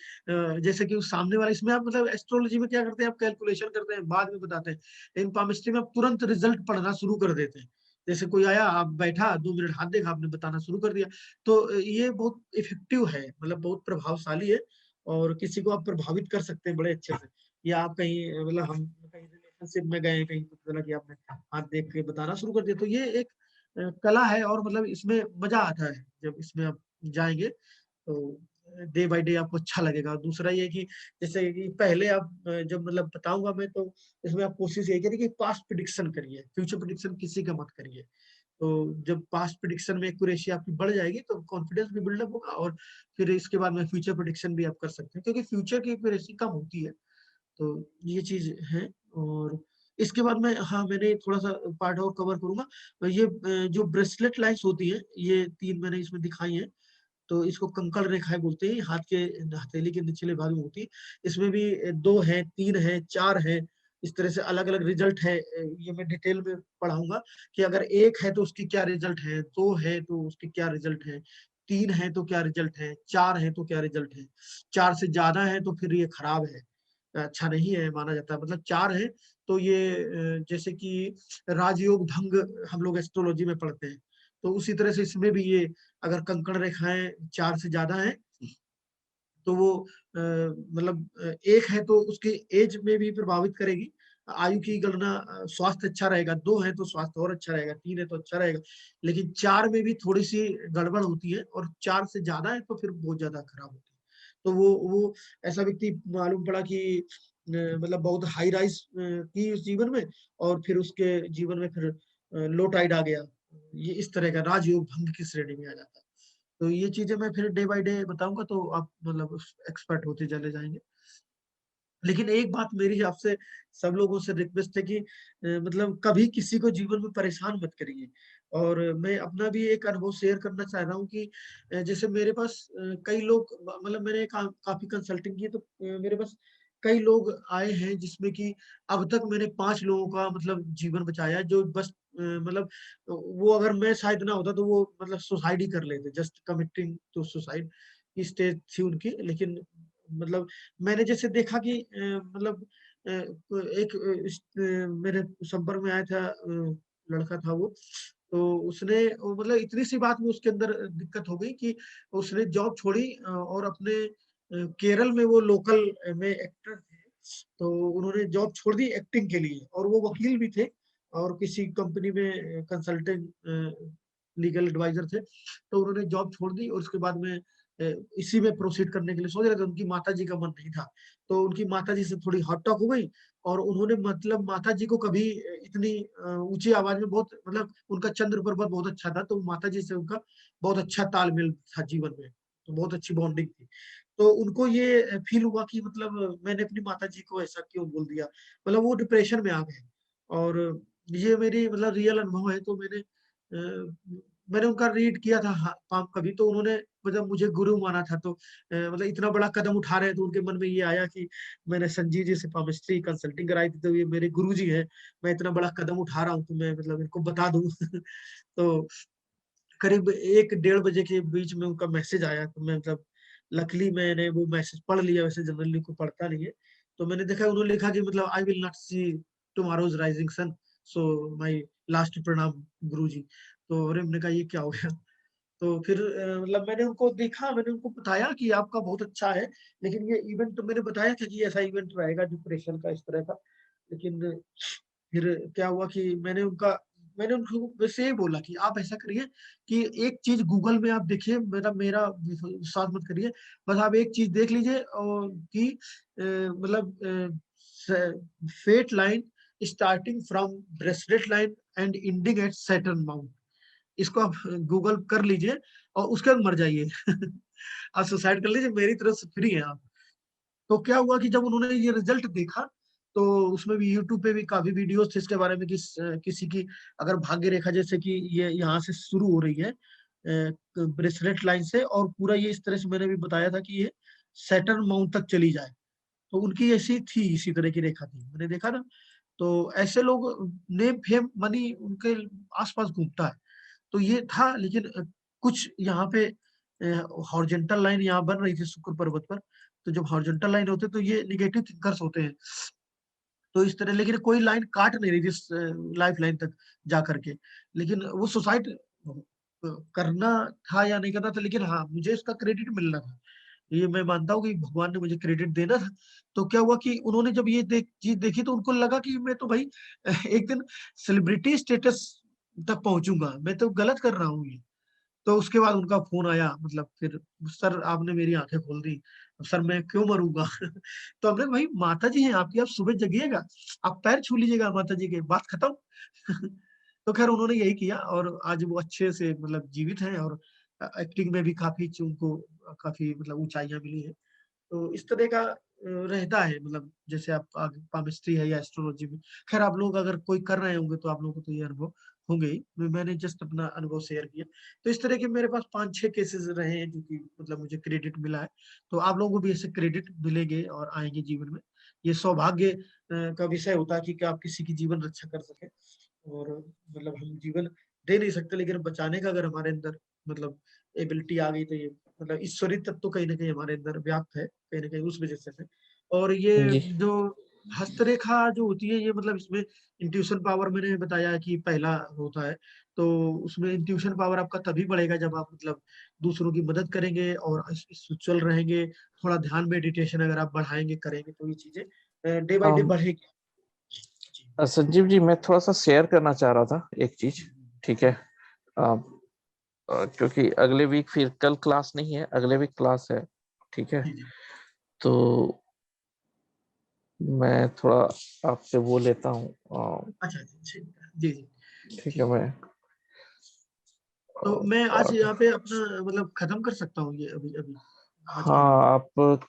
जैसे कि उस सामने वाला, इसमें आप मतलब एस्ट्रोलॉजी में क्या करते हैं, आप कैलकुलेशन करते हैं बाद में बताते हैं, लेकिन पामिस्ट्री में आप तुरंत रिजल्ट पढ़ना शुरू कर देते हैं। जैसे कोई आया, आप बैठा 2 मिनट हाथ देखा, आपने बताना शुरू कर दिया। तो ये बहुत इफेक्टिव है, मतलब बहुत प्रभावशाली है और किसी को आप प्रभावित कर सकते हैं बड़े अच्छे से। या आप कहीं मतलब हम कहीं रिलेशनशिप में गए, कहीं पता चला कि आपने हाथ देख के बताना शुरू कर दिया। तो ये एक कला है और मतलब इसमें मजा आता है जब इसमें आप जाएंगे तो डे बाय डे आपको अच्छा लगेगा। दूसरा ये कि जैसे कि पहले आप जब मतलब बताऊंगा मैं, तो इसमें आप कोशिश यही करिए कि पास्ट प्रिडिक्शन करिए, फ्यूचर प्रिडिक्शन किसी का मत करिए। तो जब पास्ट प्रिडिक्शन में एक्यूरेसी आपकी बढ़ जाएगी तो कॉन्फिडेंस भी बिल्डअप होगा, और फिर इसके बाद में फ्यूचर प्रिडिक्शन भी आप कर सकते हैं, क्योंकि फ्यूचर की एक्यूरेसी कम होती है। तो ये चीज है। और इसके बाद में, हाँ, मैंने थोड़ा सा पार्ट और कवर करूंगा। ये जो ब्रेसलेट लाइन्स होती है, ये 3 मैंने इसमें दिखाई है। तो इसको कंकड़ रेखाएं बोलते हैं, हाथ के हथेली के निचले भाग में होती है। इसमें भी 2 है, 3 है, 4 है, इस तरह से अलग अलग रिजल्ट है। ये मैं डिटेल में पढ़ाऊंगा कि अगर 1 है तो उसकी क्या रिजल्ट है, 2 है तो उसकी क्या रिजल्ट है, 3 है तो क्या रिजल्ट है, 4 है तो क्या रिजल्ट है, 4 से ज्यादा है तो फिर ये खराब है, अच्छा नहीं है माना जाता है। मतलब 4 है तो ये जैसे कि राजयोग भंग हम लोग एस्ट्रोलॉजी में पढ़ते हैं, तो उसी तरह से इसमें भी ये अगर कंकड़ रेखाएं 4 से ज्यादा है तो वो मतलब 1 है तो उसकी एज में भी प्रभावित करेगी, आयु की गणना, स्वास्थ्य अच्छा रहेगा, 2 है तो स्वास्थ्य और अच्छा रहेगा, 3 है तो अच्छा रहेगा, लेकिन 4 में भी थोड़ी सी गड़बड़ होती है, और 4 से ज्यादा है तो फिर बहुत ज्यादा खराब होती है। तो वो ऐसा व्यक्ति मालूम पड़ा कि मतलब बहुत हाई राइज की उस जीवन में, और फिर उसके जीवन में फिर लो टाइड आ गया। ये इस तरह का राजयोग भंग की श्रेणी में आ जाता है। तो ये चीजें मैं फिर डे बाय डे बताऊंगा, तो आप मतलब एक्सपर्ट होते चले जाएंगे। लेकिन एक बात मेरी आपसे सब लोगों से रिक्वेस्ट है कि मतलब कभी किसी को जीवन में परेशान मत करिए। और मैं अपना भी एक अनुभव शेयर करना चाह रहा हूँ कि जैसे मेरे पास कई लोग, मतलब मैंने काफी कंसल्टिंग की, तो मेरे पास कई लोग आए हैं जिसमें कि अब तक मैंने 5 लोगों का मतलब जीवन बचाया है, जो बस मतलब वो अगर मैं शायद ना होता तो वो मतलब सुसाइड ही कर लेते, जस्ट कमिटिंग टू सुसाइड की स्टेज थी उनकी। लेकिन मतलब मैंने जैसे देखा कि मतलब एक मेरे संपर्क में आया था, लड़का था वो, तो उसने मतलब इतनी सी बात में उसके अंदर दिक्कत हो गई कि उसने जॉब छोड़ी, और अपने केरल में वो लोकल में एक्टर थे, तो उन्होंने जॉब छोड़ दी एक्टिंग के लिए, और वो वकील भी थे और किसी कंपनी में कंसल्टेंट लीगल एडवाइजर थे। तो उन्होंने जॉब छोड़ दी और उसके बाद में इसी में प्रोसीड करने के लिए सोच रहे थे। उनकी माताजी का मन नहीं था, तो उनकी माताजी से थोड़ी हॉट टॉक हो गई, और उन्होंने मतलब माताजी को कभी इतनी ऊंची आवाज में, बहुत मतलब उनका चंद्र पर्वत बहुत अच्छा था, तो माताजी से उनका बहुत अच्छा तालमेल था जीवन में, तो बहुत अच्छी बॉन्डिंग थी। तो उनको ये फील हुआ कि मतलब मैंने अपनी माताजी को ऐसा क्यों बोल दिया, मतलब वो डिप्रेशन में आ गए। और ये मेरी मतलब रियल अनुभव है। तो मैंने उनका रीड किया था पाम कभी, तो उन्होंने मतलब मुझे गुरु माना था। तो मतलब इतना बड़ा कदम उठा रहे हैं, तो उनके मन में ये आया कि मैंने संजीव जी से पामिस्ट्री कंसल्टिंग कराई थी, तो ये मेरे गुरु जी हैं, मैं इतना बड़ा कदम उठा रहा हूँ तो मैं मतलब इनको बता दूं। तो करीब 1-1:30 बजे के बीच में उनका मैसेज आया, तो मैं मतलब लकली मैंने वो मैसेज पढ़ लिया, वैसे जनरली को पढ़ता नहीं है। तो मैंने देखा उन्होंने लिखा कि मतलब I will not see tomorrow's rising sun, so my last प्रणाम गुरु जी। तो अरे मैंने कहा ये क्या हो गया। तो फिर मतलब मैंने उनको देखा, मैंने उनको बताया कि आपका बहुत अच्छा है, लेकिन ये इवेंट तो मैंने बताया था कि ऐसा इवेंट रहेगा डिप्रेशन का इस तरह का। लेकिन फिर क्या हुआ कि मैंने उनको वैसे ही बोला कि आप ऐसा करिए कि एक चीज गूगल में आप देखिए, मेरा मेरा विश्वास मत करिए, बस आप एक चीज देख लीजिए, और कि मतलब fate line starting from bracelet line and ending at Saturn mount, इसको आप गूगल कर लीजिए और उसके बाद मर जाइए। आप सुसाइड कर लीजिए, मेरी तरफ से फ्री है आप। तो क्या हुआ कि जब उन्होंने ये रिजल्ट देखा, तो उसमें भी यूट्यूब पे भी काफी वीडियोस थे इसके बारे में कि किसी की अगर भाग्य रेखा जैसे कि ये यहाँ से शुरू हो रही है ब्रेसलेट लाइन से, और पूरा ये इस तरह से मैंने भी बताया था कि ये सैटर्न माउंट तक चली जाए, तो उनकी ऐसी थी, इसी तरह की रेखा थी, मैंने देखा ना। तो ऐसे लोग, नेम फेम मनी उनके आसपास घूमता है। तो ये था, लेकिन कुछ यहाँ पे हॉरिजॉन्टल लाइन यहाँ बन रही थी शुक्र पर्वत पर। तो जब हॉरिजॉन्टल लाइन होते तो ये निगेटिव थिंकर्स होते हैं, तो इस तरह, लेकिन कोई लाइन काट नहीं रही थी लाइफ लाइन तक जा करके। लेकिन वो सुसाइड करना था या नहीं करना था, लेकिन हाँ मुझे इसका क्रेडिट मिलना था, ये मैं मानता हूँ कि भगवान ने मुझे क्रेडिट देना था। तो क्या हुआ कि उन्होंने जब ये चीज देखी, तो उनको लगा कि मैं तो भाई एक दिन सेलिब्रिटी स्टेटस तक पहुंचूंगा, मैं तो गलत कर रहा हूँ ये। तो उसके बाद उनका फोन आया, मतलब फिर सर आपने मेरी आंखें खोल दी, सर मैं क्यों मरूंगा। तो हमने भाई माता जी हैं आपकी, आप सुबह जगिएगा, आप पैर छू लीजिएगा माता जी के, बात खत्म। तो खैर उन्होंने यही किया और आज वो अच्छे से मतलब जीवित हैं और एक्टिंग में भी काफी उनको काफी मतलब ऊंचाइयां मिली है। तो इस तरह का रहता है, मतलब जैसे आप पामिस्ट्री है या एस्ट्रोलॉजी में, खैर आप लोग अगर कोई कर रहे होंगे तो आप लोगों को तो ये अनुभव होंगे ही। मैंने जस्ट अपना अनुभव शेयर किया। तो इस तरह के मेरे पास 5-6 केसेस रहे हैं जो कि मतलब मुझे क्रेडिट मिला है। तो आप लोगों को भी ऐसे क्रेडिट मिलेंगे और आएंगे जीवन में। ये सौभाग्य का विषय होता है कि आप किसी की जीवन रक्षा कर सके। और मतलब हम जीवन दे नहीं सकते, लेकिन बचाने का अगर हमारे अंदर मतलब एबिलिटी आ गई तो ये मतलब ईश्वरीय तत्व तो कहीं ना कहीं हमारे अंदर व्याप्त है, कहीं ना कहीं उस वजह से है। और ये जी। जो हस्तरेखा जो होती है, ये मतलब इसमें इंट्यूशन पावर मैंने बताया कि पहला होता है। तो उसमें इंट्यूशन पावर आपका तभी बढ़ेगा जब आप मतलब दूसरों की मदद करेंगे और स्पिरिचुअल रहेंगे। थोड़ा ध्यान मेडिटेशन अगर आप बढ़ाएंगे करेंगे तो ये चीजें डे बाय डे बढ़ेगी। संजीव जी, मैं थोड़ा सा शेयर करना चाह रहा था एक चीज, ठीक है? क्योंकि अगले वीक फिर कल क्लास नहीं है, अगले वीक क्लास है, ठीक है? तो मैं थोड़ा आपसे वो लेता हूँ। अच्छा जी जी। ठीक है, मैं तो मैं आज यहाँ पे अपना मतलब खत्म कर सकता हूँ ये अभी अभी आज के लिए। हाँ, आप